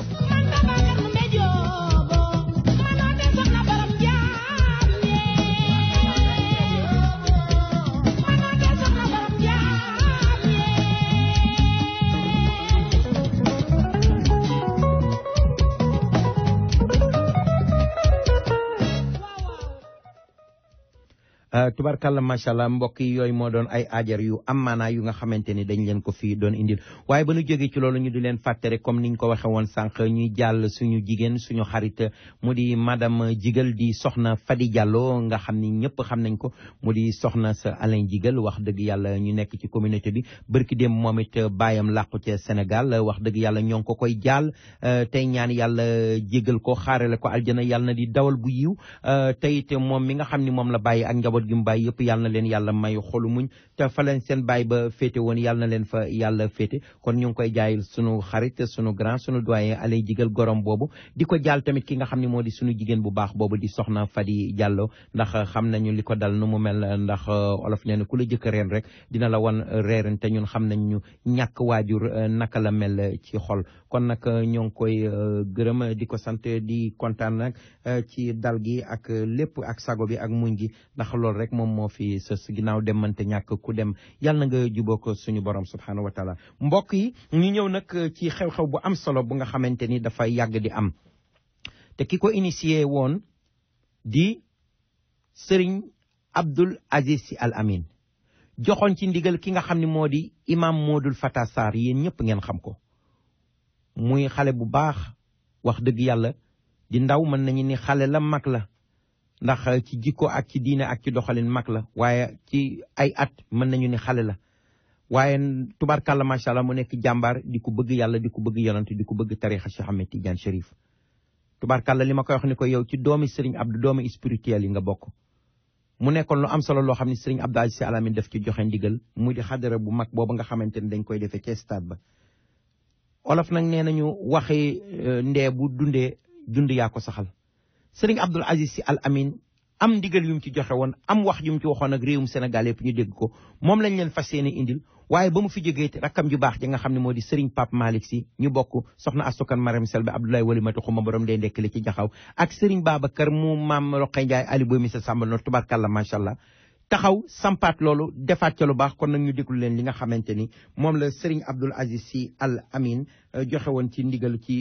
tubarkalla macha allah mbokk yi yooyu moo doon ay aajar yu am maanaa yu nga xamante ni dañ leen ko fii doon indil waaye ba nu jógee ci loolu ñu di leen fàttare comme niñ ko waxe woon sànq ñuy jàll suñu jigéen suñu xarit mu di madame Jigal di soxna Fadi Diallo nga xam ni ñëpp xam nañ ko mu di soxna sa Alain Jigal wax dëgg yàlla ñu nekk ci communauté bi bërki dem moom it baayam làqu ca Sénégal wax dëgg yàlla ñoo ngi ko koy jàll tey ñaan yàlla jégal ko xaarale ko aljana yàlla na di dawal bu yiw tey it moom mi nga xam ni moom la bàyyi ak njaboot gi mu bàyyi yëpp yàlla na leen yàlla may xolu muñ te fa leen seen bàyyi ba féete woon yàlla na leen fa yàlla féete kon ñu ngi koy jaayil sunu xarit sunu grand sunu doyen Alain Jigal gorom boobu di ko jaal tamit ki nga xam ne moo di sunu jigéen bu baax boobu di soxna Fadi Diallo ndax xam nañu li ko dal nu mu mel ndax olof nee na ku la jëkk reen rek dina la wan reeren te ñun xam nañ ñu ñàkk waajur naka la mel ci xol kon nag ñoo ngi koy gërëm di ko sant di kontaan nag ci dal gi ak lépp ak sago bi ak muñ gi ndax loolu rek moom moo fi sës ginnaaw dem mënte ñàkk ku dem yàlla na nga juboo ko suñu borom subhanahu wa taala mbokk yi ñu ñëw nag ci xew-xew bu am solo bu nga xamante ni dafa yàgg di am te ki ko initié woon di Serigne Abdoul Aziz Sy Al Amin joxoon ci ndigal ki nga xam ne moo di imam Modou Fata Sarr yéen ñëpp ngeen xam ko muy xale bu baax wax dëgg yàlla di ndaw mën nañu ni xale la mag la ndax ci jikko ak ci diine ak ci doxalin mag la waaye ci ay at mën nañu ni xale la waaye tubarkàlla macha allah mu nekk jàmbaar di ko bëgg yàlla di ko bëgg yonent di ko bëgg tarixa Cheikh Ahmed Tidiane Chérif tubarkàlla li ma koy wax ni ko yow ci doomi Serigne Abdou doomi spirituel yi nga bokk mu nekkoon lu am solo loo xam ne Serigne Abdou Aziz Sy Al Amine daf ci joxe ndigal mu di xadara bu mag boobu nga xamante ni dañ koy defee ci stade ba olof nag nee nañu waxi ndee bu dund yaa ko saxal Serigne Abdoul Aziz Sy Al Amine am ndigal yu mu ci joxe woon am wax yu mu ci waxoon ak réewum Sénégal yëpp ñu dégg ko moom lañ leen fas yéene indil waaye ba mu fi jógee rakkam ju baax ja nga xam ne moo di Serigne Pape Malick Sy ñu bokk soxna Astukan Maram Selbe Abdoulaye Walimatu Xuma borom dee ndekkale ci jaxaw ak Serigne Babacar mu maam Roqe Ndiaye Ali Boy Missa Samba no tubarkalla macha allah taxaw sampaat loolu defaat ca lu baax kon nag ñu déglu leen li nga xamante ni moom la Serigne Abdoul Aziz Sy Al Amine joxe woon ci ndigal ci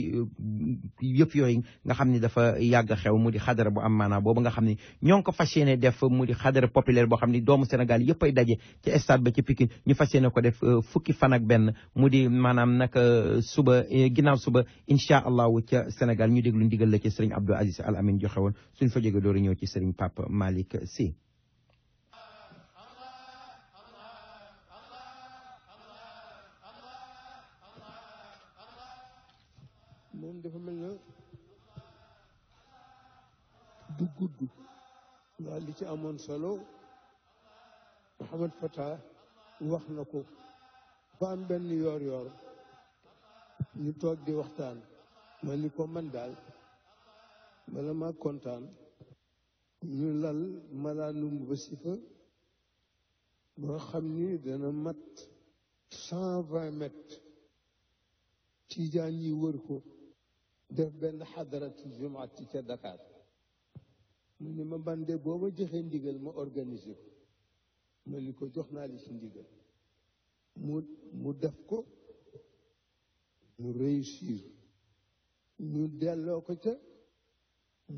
yëpp yooyu nga xam ni dafa yàgg xew mu di xadara bu am maanaa boobu nga xam ni ñoo ngi ko fas yéene def mu di xadara populaire boo xam ni doomu Sénégal yëpp ay daje ci stade ba ci Pikine ñu fas yéene ko def fukki fan ak benn mu di maanaam nag suba ginnaaw suba incha allahu ca Sénégal ñu déglu ndigal la ci Serigne Abdoul Aziz Sy Al Amine joxe woon suñ fa jóge door a ñëw ci Serigne Pape Malick Sy.
moom dafa mel na du gudd waa li ci amoon solo Mouhamed Fata wax na ko fa am benn yoor ñu toog di waxtaan ma ni ko man daal bala ma kontaan ñu lal malaanum wasifa boo xam ni dana mat 120 mètres tijaan yi wër ko def benn xadaratu jumaati ca Dakar mu ni ma bande boo ma joxee ndigal ma organiser ko ma ni ko jox naa li ci ndigal mu def ko mu réussir ñu delloo ko ca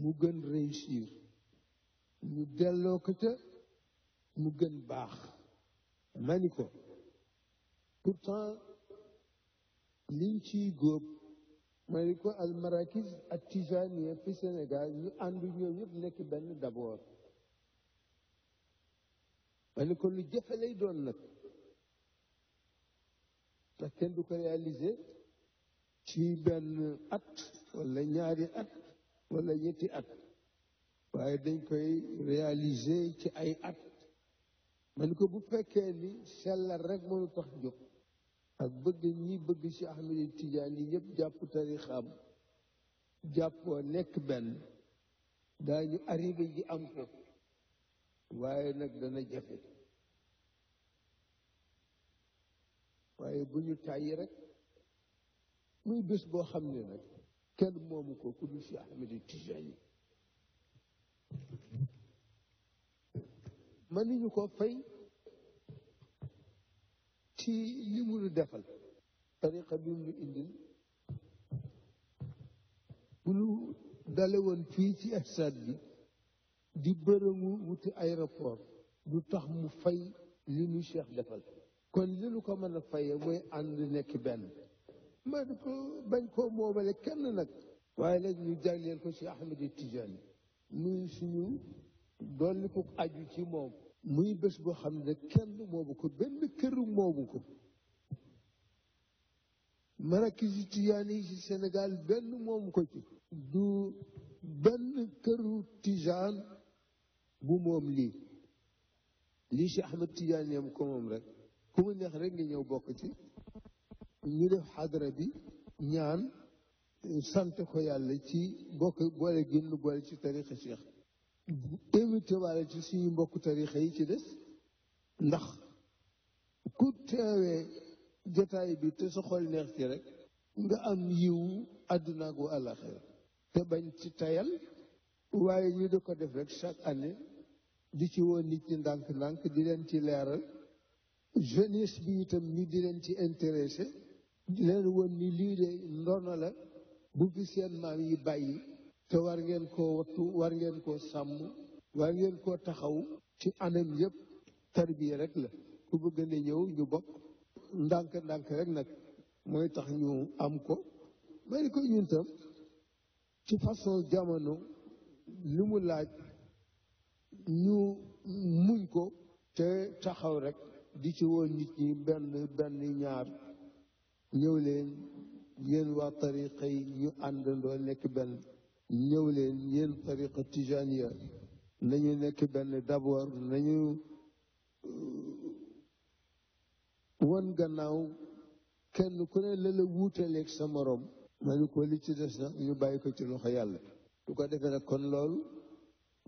mu gën réussir ñu delloo ko ca mu gën baax ma ni ko pourtant liñ ciy góob ma ni ko al marakis ak tijaniya fi Sénégal ñu àndu ñoom ñëpp nekk benn d'abord ma ni ko lu jafe lay doon nag ndax kenn du ko réaliser ci benn at wala ñaari at wala ñetti at waaye dañ koy réaliser ci ay at ma ni ko bu fekkee ni sellal rek mënu tax jóg ak bëgg ñi bëgg ci Ahmed Tidiane yi ñëpp jàpp tarixam jàppoo nekk benn daañu arrivé ji am ko waaye nag dana jafe waaye bu ñu tàyyi rek muy bés boo xam ne nag kenn moomu ko ku dul ci Ahmed Tidiane yi mënuñu ko fay ci li mu nu defal tariqa bi mu indil bu nu dale woon fii ci stade bi di bërëmu wuti aéroport du tax mu fay li nu Cheikh defal kon li nu ko mën a faye mooy ànd nekk benn ma di ko bañ koo moomale kenn nag waaye nag ñu jagleel ko ci Ahmed Tidiane muy suñu dolli ko aju ci moom muy bés boo xam ne kenn moomu ko benn këru moomu ko marakis tijaan yi ci Sénégal benn moomu ko ci du benn këru tijaan bu moom lii ci Ahmed Tidiane yam ko moom rek ku mu neex rek nga ñëw bokk ci ñu def xadara bi ñaan sant ko yàlla ci bokk boole gën boole ci tarixa Cheikh invité waale ci suñu mbokku tarixa yi ci des ndax ku teewee jotaay bi te sa xol neex ci rek nga am yiwu àdduna ak àllaxira te bañ ci tayal waaye ñu di ko def rek chaque année di ci woon nit ñi ndànk-ndànk di leen ci leeral jeunesse bi itam ñu di leen ci intéressé di leen woon ni lii de ndono la bu fi seen maam yi bàyyi te war ngeen koo wattu war ngeen koo sàmm war ngeen koo taxaw ci anam yëpp tarbiya rek la ku bëgg ne ñëw ñu bokk ndànk-ndànk rek nag mooy tax ñu am ko bari ko ñun tam ci façon jamono li mu laaj ñu muñ ko te taxaw rek di ci woon nit ñi benn ñaar ñëw leen yéen waa tariqa yi ñu àndandoo nekk benn ñëw leen yéen tariqa tijaniya nañu nekk benn d'abord nañu won gannaaw kenn ku ne la wuutaleeg sa morom ma ni ko li ci des nag ñu bàyyi ko ci loxo yàlla du ko defee nag kon loolu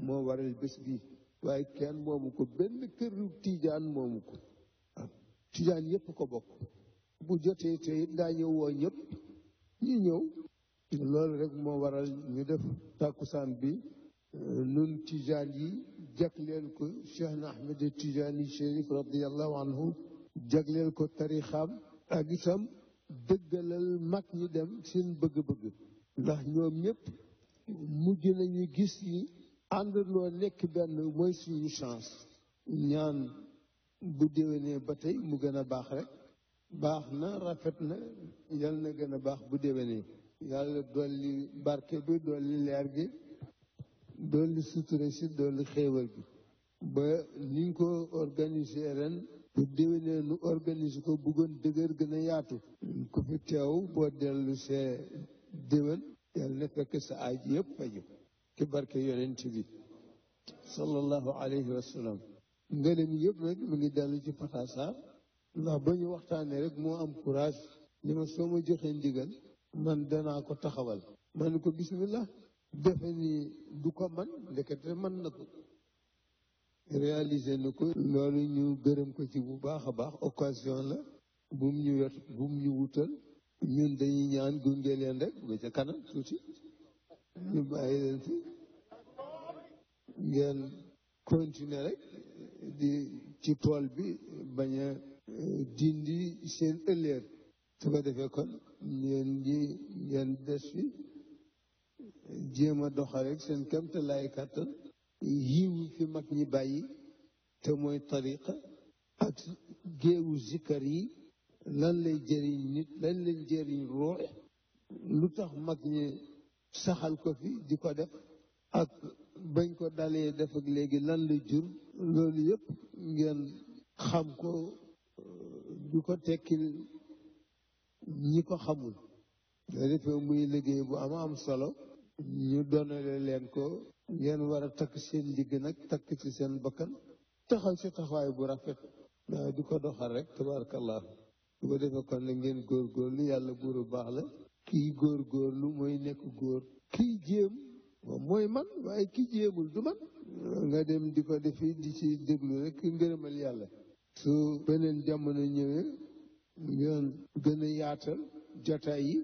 moo waral bés bi waaye kenn moomu ko benn këru tijaan moomu ko waaw tijaan yépp ko bokk bu jotee te it daa ñëw woo ñëpp ñu ñëw loolu rek moo waral ñu def tàkkusaan bi nun tijaan yi jagleel ko Cheikh na Ahmed Tijani Chérif radiallahu anhu jagleel ko tarixaam ak itam dëggalal mag ñi dem seen bëgg-bëgg ndax ñoom ñëpp mujj nañu gis ni àndandoo nekk benn mooy suñu chance ñaan bu déwénee ba tey mu gën a baax rek baax na rafet na yal na gën a baax bu déwénee yàlla dolli barke bi dolli leer gi dolli sutura si dolli xéewal gi ba niñ ko organiser ren bu déwénee nu organiser ko bëggoon dëgër gën a yaatu ku fi teew boo dellu see déwén yàlla na fekk sa aaj yëpp faju ci barke yonent bi sallallahu alayhi wa sallam ngënëm yëpp nag mu ngi dellu ci Fata Sarr ndax ba ñu waxtaanee rek moo am courage ni ma soo ma joxee ndigal man danaa ko taxawal ma ne ko bismillah defe ni du ko man ndekete man na ko réaliser na ko loolu ñu gërëm ko ci bu baax a baax occasion la bu mu ñu wutal ñun dañuy ñaan gunge leen rek ba ca kanam tuuti ñu bàyyi leen fi ngeen continuer rek di ci tool bi bañ a dindi seen ëllëer su ko defee kon ngeen des fi jéem a doxal rek seen kamte laay kàttan yiw fi mag ñi bàyyi te mooy tariqa ak géewu zikkar yi lan lay jëriñ nit lan lay jëriñ ruux lu tax mag ñi saxal ko fi di ko def ak bañ ko dalee def ak léegi lan la jur loolu yëpp ngeen xam ko du ko tekkil ñi ko xamul nga defee muy liggéey bu am solo ñu donale leen ko ngeen war a takk seen ndigg nag takk ci seen bakkan taxaw ci taxawaay bu rafet waaye du ko doxal rek tabarakallah du ko defee kon nag ngeen góorgóorlu yàlla buuru baax la kii góorgóorlu mooy nekk góor kii jéem moom mooy man waaye kii jéemul du man nga dem di ko defi di ci déglu rek ngërëmal yàlla su beneen jamono ñëwee ngeen gën a yaatal jotaay yi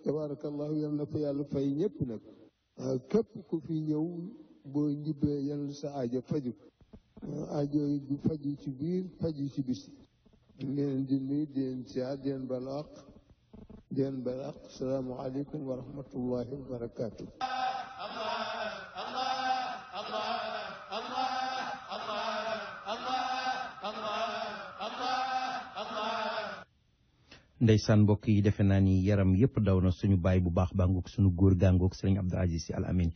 tabarakallahu yal na fa yàlla fay ñëpp nag képp ku fi ñëw boo ñibbee yal sa aajo faju aajo yi du faju ci biir faju ci bis ngeen di nuyu di leen siyaar di leen balaax di leen balaax asalaamaaleykum wa rahmatullahi wa barakaatu.
ndeysaan mbokk yi defe naa ni yaram yëpp daw na suñu baay bu baax baa ngoog suñu góor gàngoog sëriñ Abdou Aziz Sy Al Amine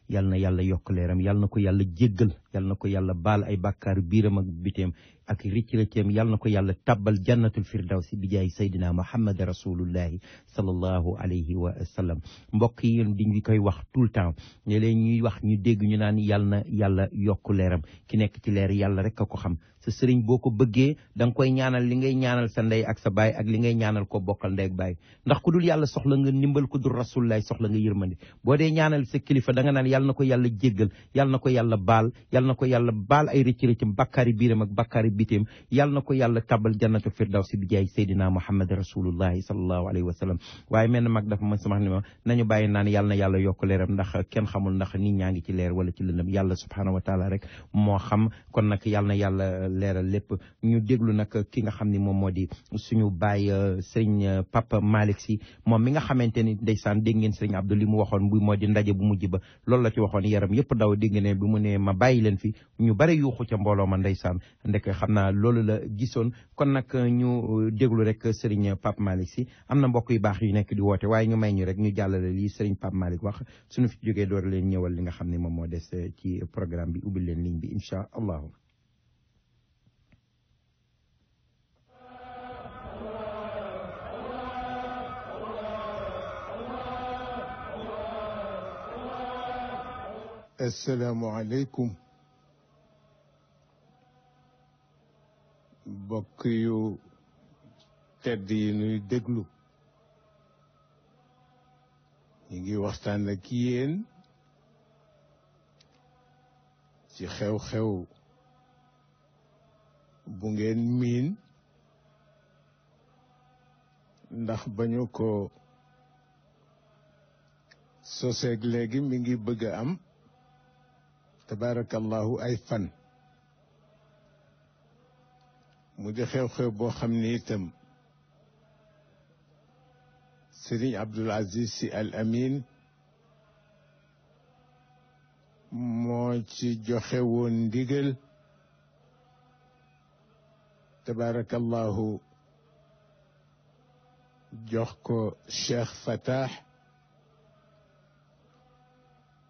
yal na yàlla yokk leeram yal na ko yàlla jéggal yal na ko yàlla baal ay bàkkaar biiram ak biteem ak ricc-rëcceem yal na ko yàlla tabbal jannatul firdawsi bi jaay saydina muhammad rasulullahi sallallahu alayhi wa sallam mbokk yi di koy wax tout le temps ne leen ñuy wax ñu dégg ñu naan yal na yàlla yokk leeram ki nekk ci leer yàlla rek a ko xam sa sëriñ boo ko bëggee da nga koy ñaanal li ngay ñaanal sa ndey ak sa baay ak li ngay ñaanal ko bokkal ndey ak baay ndax ku dul yàlla soxla nga ndimbal ku dul rasulullahi soxla nga yërmande boo dee ñaanal sa kilifa da nga naan yal na ko yàlla jéggal yal na ko yàlla baal yal na ko yàlla baal ay rëcc-rëccam bakkaari biiram ak bakkaari biteem yal na ko yàlla tabal jannatu firdawsi bi jaay seydina muhammad rasulullahi sallallahu alayhi wa sallam waaye mel na mag dafa ma sama ni ma nañu bàyyi naan yal na yàlla yokk leeram ndax kenn xamul ndax nit ñaa ngi ci leer wala ci lëndëm yàlla subhanahu wa taala rek moo xam kon nag yal na yàlla leeral lépp ñu déglu nag ki nga xam ni moom moo di suñu baay sëriñ Papa Malick Sy moom mi nga xamante ni ndeysaan dégg ngeen sëriñ Abdou li mu waxoon bu moo di ndaje bu mujj ba loolu la ci waxoon yaram yëpp daw dégg ne bi mu ne ma bàyyi leen fi ñu bare yuuxu ca mbooloo ma ndeysaan ndek xam naa loolu la gisoon kon nag ñu déglu rek sëriñ Pape Malick Sy am na mbokk yu baax yu nekk di woote waaye ñu may ñu rek ñu jàllale lii sëriñ Pape Malick wax suñu fi jógee door leen ñëwal li nga xam ne moom moo des ci programme bi ubbil leen ligne bi incha allahu
asalaamaaleykum mbokk yu tedd yi nuy déglu ñu ngi waxtaan ak yéen ci xew-xew bu ngeen miin ndax bañu ko soseeg léegi mi ngi bëgg a am
tabarakallahu ay fan mu di xew-xew boo xam ni itam Serigne Abdoul Aziz Sy Al Amin moo ci joxe woon ndigal tabarakallahu jox ko Cheikh Fatah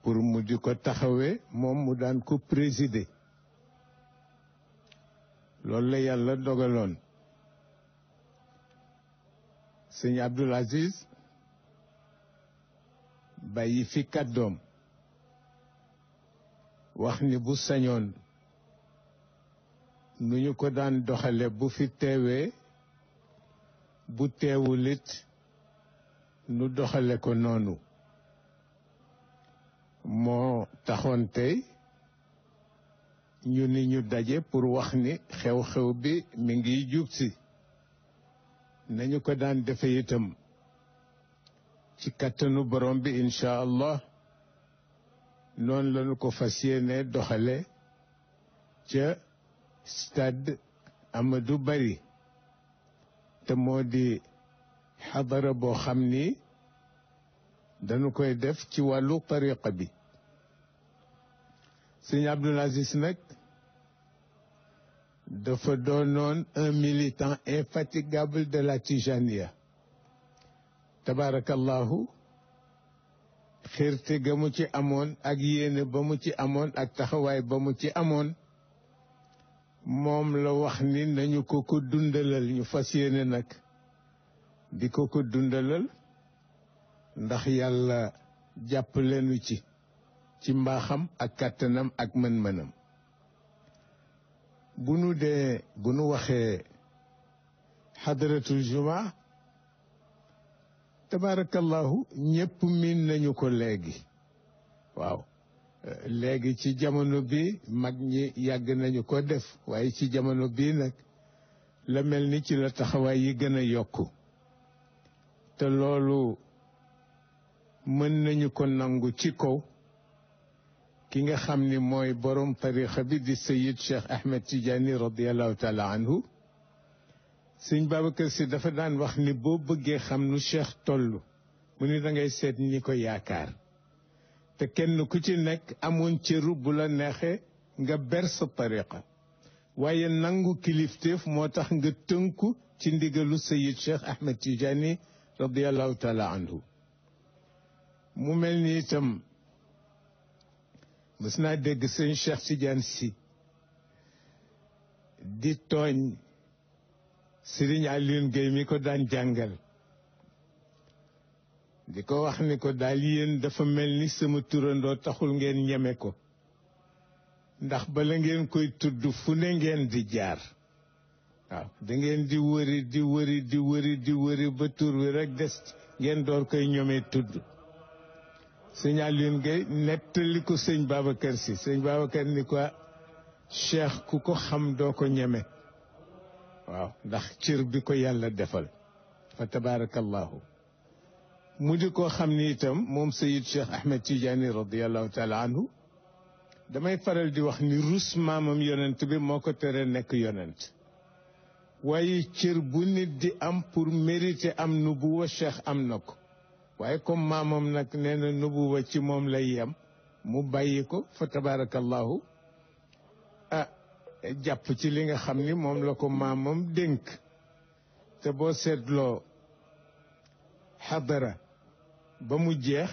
pour mu di ko taxawee moom mu daan ko présider loolu la yàlla dogaloon sëñ Abdoul Aziz bàyyi fi kàddoom wax ni bu sañoon nu ñu ko daan doxale bu fi teewee bu teewulit nu doxale ko noonu moo taxoon tey ñu ni ñu daje pour wax ni xew-xew bi mi ngi jub si nañu ko daan defe itam ci kattanu borom bi incha allah noonu lañu ko fas yéene doxale ca stade Amadou Barry te moo di xadara boo xam ni dañu koy def ci wàllu tariqa bi sëñ Abdoul Aziz nag dafa doonoon un militant infatigable de la Tijaniya tabarakallahu xirte ga mu ci amoon ak yéene ba mu ci amoon ak taxawaay ba mu ci amoon moom la wax ni nañu ko dundalal ñu fas yéene nag di ko dundalal ndax yàlla jàpp leenu ci mbaaxam ak kàttanam ak mën-mënam bu nu waxee xadaratul juma tabarakallahu ñépp miin nañu ko léegi waaw léegi ci jamono bi mag ñi yàgg nañu ko def waaye ci jamono bi nag la mel ni ci la taxawaay yi gën a yokku te loolu mën nañu ko nangu ci kaw ki nga xam ni mooy borom tarixa bi di Sayid Cheikh Ahmed Tidiane radiallahu taala anhu sëñ Babacar Sy dafa daan wax ni boo bëggee xam nu Cheikh toll mu ni da ngay seet ñi ko yaakaar te kenn ku ci nekk amoon cëru bu la neexee nga ber sa tariqa waaye nangu kilifteef moo tax nga tënku ci ndigalu Sayid Cheikh Ahmed Tidiane radiallahu taala anhu mu mel ni itam mës naa dégg sëñ Cheikh Tidiane Sy di tooñ Serigne Alioune Gueye mi ko daan jàngal di ko wax ni ko daal yéen dafa mel ni sama turandoo taxul ngeen ñeme ko ndax bala ngeen koy tudd fu ne ngeen di jaar waaw da ngeen di wëri ba tur wi rek des ngeen door koy ñomee tudd sëñ Alioune Gueye nettali ko sëñ Babacar Sy sëñ Babacar ni ko cheikh ku ko xam doo ko ñeme waaw ndax cër bi ko yàlla defal fa tabarakallahu mu di koo xam ni itam moom Sayid Cheikh Ahmed Tidiane radiallahu taala anhu damay faral di wax ni rus maamam yonent bi moo ko tere nekk yonent waaye cër bu nit di am pour mériter am nubuwa cheikh am na ko waaye comme maamam nag nee na nubuwa ci moom lay yem mu bàyyi ko fa tabarakallahu jàpp ci li nga xam ni moom la ko maamam dénk te boo seetloo xadara ba mu jeex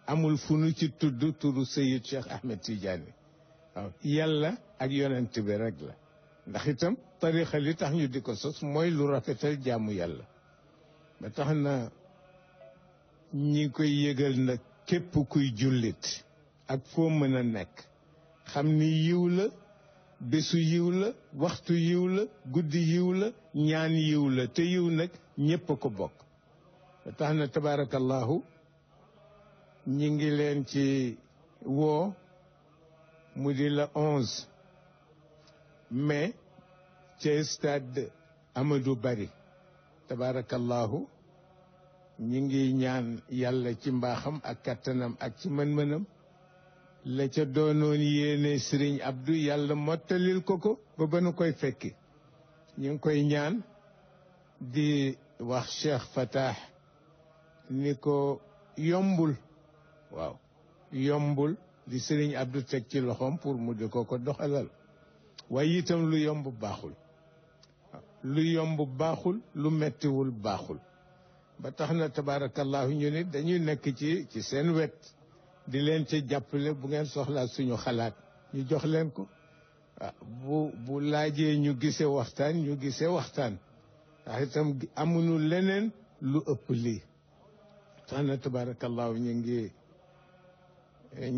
amul fu nu ci tudd turu Sayid Cheikh Ahmed Tidiane waaw yàlla ak yonent bi rek la ndax itam tarixa li tax ñu di ko sos mooy lu rafetal jaamu yàlla ba tax na ñi koy yëgal nag képp kuy jullit ak foo mën a nekk xam ni yiw la bésu yiw la waxtu yiw la guddi yiw la ñaan yiw la te yiw nag ñépp a ko bokk ba tax na tabarakallahu ñi ngi leen ci woo mu di la 11 mai ci stade Amadou Barry tabarakallahu ñi ngi ñaan yàlla ci mbaaxam ak kattanam ak ci mën-mënam la ca doonoon yéene Serigne Abdou yàlla mottalil ko ba ba nu koy fekki ñu ngi koy ñaan di wax Cheikh Fatah ni ko yombul waaw yombul di Serigne Abdou teg ci loxoom pour mu di ko doxalal waaye itam lu yomb baaxul lu yomb baaxul lu mettiwul baaxul ba tax na tabarakallahu ñu nit dañuy nekk ci seen wet di leen ca jàppale bu ngeen soxlaa suñu xalaat ñu jox leen ko bu laajee ñu gisee waxtaan ndax itam amuñu leneen lu ëpp lii tax na tabarakallahu ñu ngi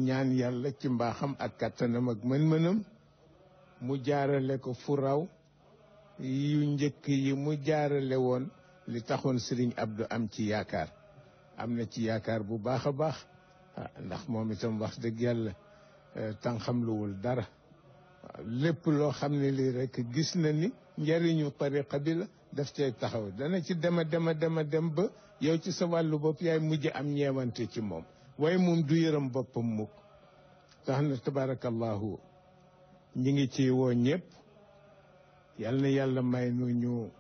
ñaan yàlla ci mbaaxam ak kàttanam ak mën-mënam mu jaarale ko fu raw yu njëkk yi mu jaarale woon li taxoon Serigne Abdou am ci yaakaar am na ci yaakaar bu baax a baax ndax moom itam wax dëgg yàlla tànxam luwul dara lépp loo xam ne lii rek gis na ni njëriñu tariqa bi la daf cay taxaw dana ci dem ba yow ci sa wàllu bopp yaay mujj am ñeewante ci moom waaye moom du yërëm boppam mukk tax na tabarakallahu ñi ngi ci woo ñëpp yal na yàlla may nu ñu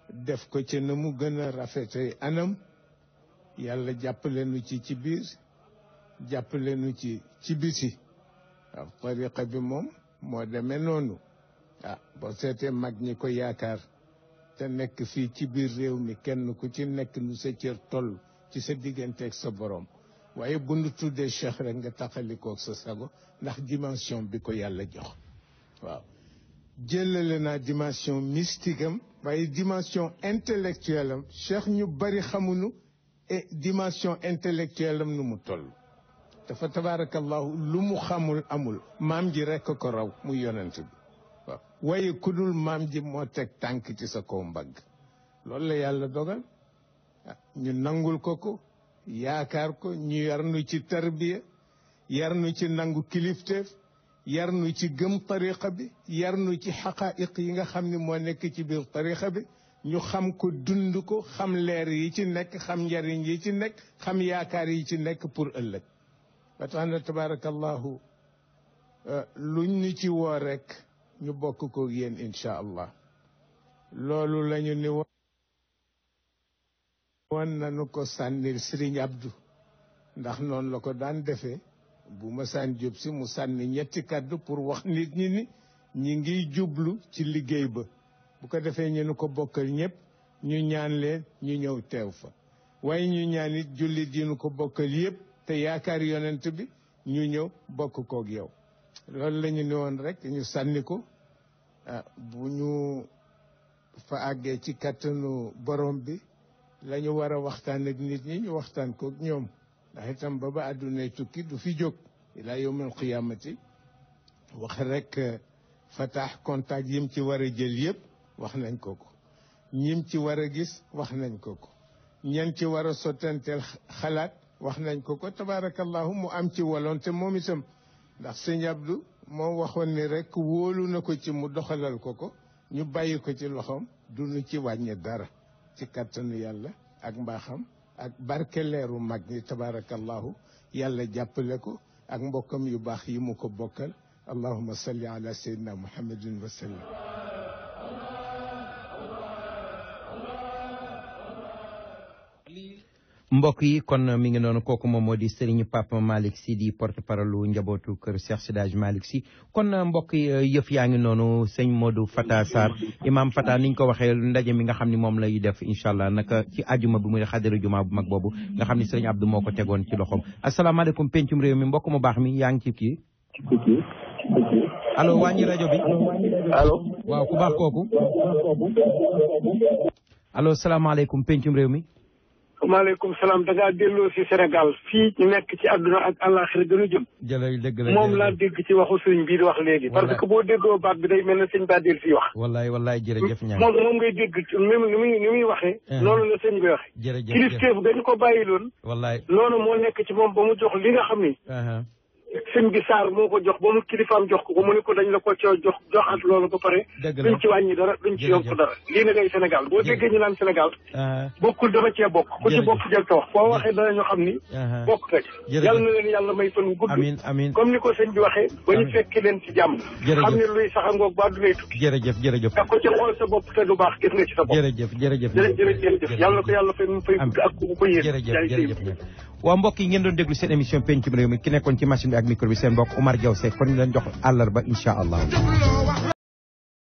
def ko ci na mu gën a rafete anam yàlla jàppale nu ci biir jàppale nu ci biti waaw tariqa bi moom moo demee noonu boo seetee mag ñi ko yaakaar te nekk fii ci biir réew mi kenn ku ci nekk nu sa cër toll ci sa digganteeg sa borom waaye bu nu tuddee cheikh rek nga taxalikoog sa sago ndax dimension bi ko yàlla jox waaw jëlale naa dimension mystique am waaye dimension intellectuelle am cheikh ñu bari xamuñu et dimension intellectuelle am nu mu toll dafa tabarakallahu lu mu xamul amul maam ji rekk ko raw mu yonent bi waaw waaye ku dul maam ji moo teg tànk ci sa kaw mbagg loolu la yàlla dogal ñu nangul ko yaakaar ko ñu yar nu ci tarbiya yar nu ci nangu kilifteef yar nu ci gëm tariqa bi yar nu ci xaqaa'iq yi nga xam ne moo nekk ci biir tariqa bi ñu xam ko dund ko xam leer yi ci nekk xam njariñ yi ci nekk xam yaakaar yi ci nekk pour ëllëg ba tax na tabarakallahu luñ ñu ci woo rek ñu bokk ko yéen incha allah loolu lañu ni woon nañu ko sànnil Serigne Abdou ndax noonu la ko daan defee bu ma sànn jub si mu sànni ñetti kàddu pour wax nit ñi ni ñi ngi jublu ci liggéey ba bu ko defee ñu ko bokkal ñëpp ñu ñaan leen ñu ñëw teew fa waaye ñu ñaan it jullit yi ñu ko bokkal yëpp te yaakaar yonent bi ñu ñëw bokk koog yow loolu la ñu ne woon rek ñu sànni ko bu ñu fa àggee ci kattanu borom bi la ñu war a waxtaan ak nit ñi ñu waxtaan koog ñoom ndax itam ba àddunay tukki du fi jóg ila yawmal qiyaamati wax rek Fatah contact yim ci war a jël yëpp wax nañ ko ñim ci war a gis wax nañ ko ñen ci war a sottanteel xalaat wax nañ ko tabarakallahu mu am ci volonté moom itam ndax sëñ Abdou moo waxoon ni rek wóolu na ko ci mu doxalal ko ñu bàyyi ko ci loxoom du ñu ci wàññi dara ci kattanu yàlla ak mbaaxam ak barkeleeru mag ñi tabarakallahu yàlla jàppale ko ak mbokkam yu baax yi mu ko bokkal allahumma salli ala sayyidina muhammadin wa sallam
mbokk yi kon mi ngi noonu kooku moom moo di Serigne Pape Malick Sy di porte parole lu njabootu kër Cheikh Seydi Hadji Malick Sy kon mbokk yi yëf yaa ngi noonu sëñ Modou Fata Sarr imam Fata niñ ko waxee ndaje mi nga xam ne moom lay def incha allah naka ci ajuma bi muy xadara juma bu mag boobu nga xam ne Serigne Abdou moo ko tegoon ci loxoom asalaamaaleykum pencum réew mi mbokk mu baax mi yaa ngi ci kii allo wàññi rajo bi
allo
waaw ku baax kooku allo salaamaaleykum pencum réew mi
maaleykum salaam da ngaa delloo si Sénégal fii ñu nekk ci àdduna ak àllaaxira gën a jëm.
jërëjëf dëgg la
moom laa dégg ci waxu sëñ bii di wax léegi. parce que boo déggoo baat bi day mel ne sëñ baa del fii wax.
wallaay jërëjëf ñaar
moom ngay dégg même ni muy waxee. noonu la sëñ bi waxee.
jërëjëf
kilifteef dañu ko bàyyi loon.
wallaay
noonu moo nekk ci moom ba mu jox li nga xam ni. sëñ bi Sarr moo ko jox ba mu kilifaam jox ko mu ne ko dañ la ko joxaat loolu ba pare duñ ci wàññi dara duñ ci yokk dara lii na ngay Sénégal boo déggee ñu naan Sénégal bokkul dama cee bokk ku ci bokk jël ta wax foo waxee danañu xam ni bokk nga ci yàlla na leen yàlla may fan wu gudd
amiin
comme ni ko sëñ bi waxee ba ñu fekk leen ci jàmm xam ne luy sax ngoog ba du lay tukki
jërëjëf
ak ko ci xool sa bopp te du baax gis nga ci sa bopp
jërëjëf
yàlla na ko yàlla fay mu fay ak ku ko yéen
jërëjëf waaw mbokk yi ngeen doon déglu seen émission pencum réew mi ki nekkoon ci machine bi ak micro bi seen mbokk Oumar Diaw Seck kon ñu leen jox àllarba incha allah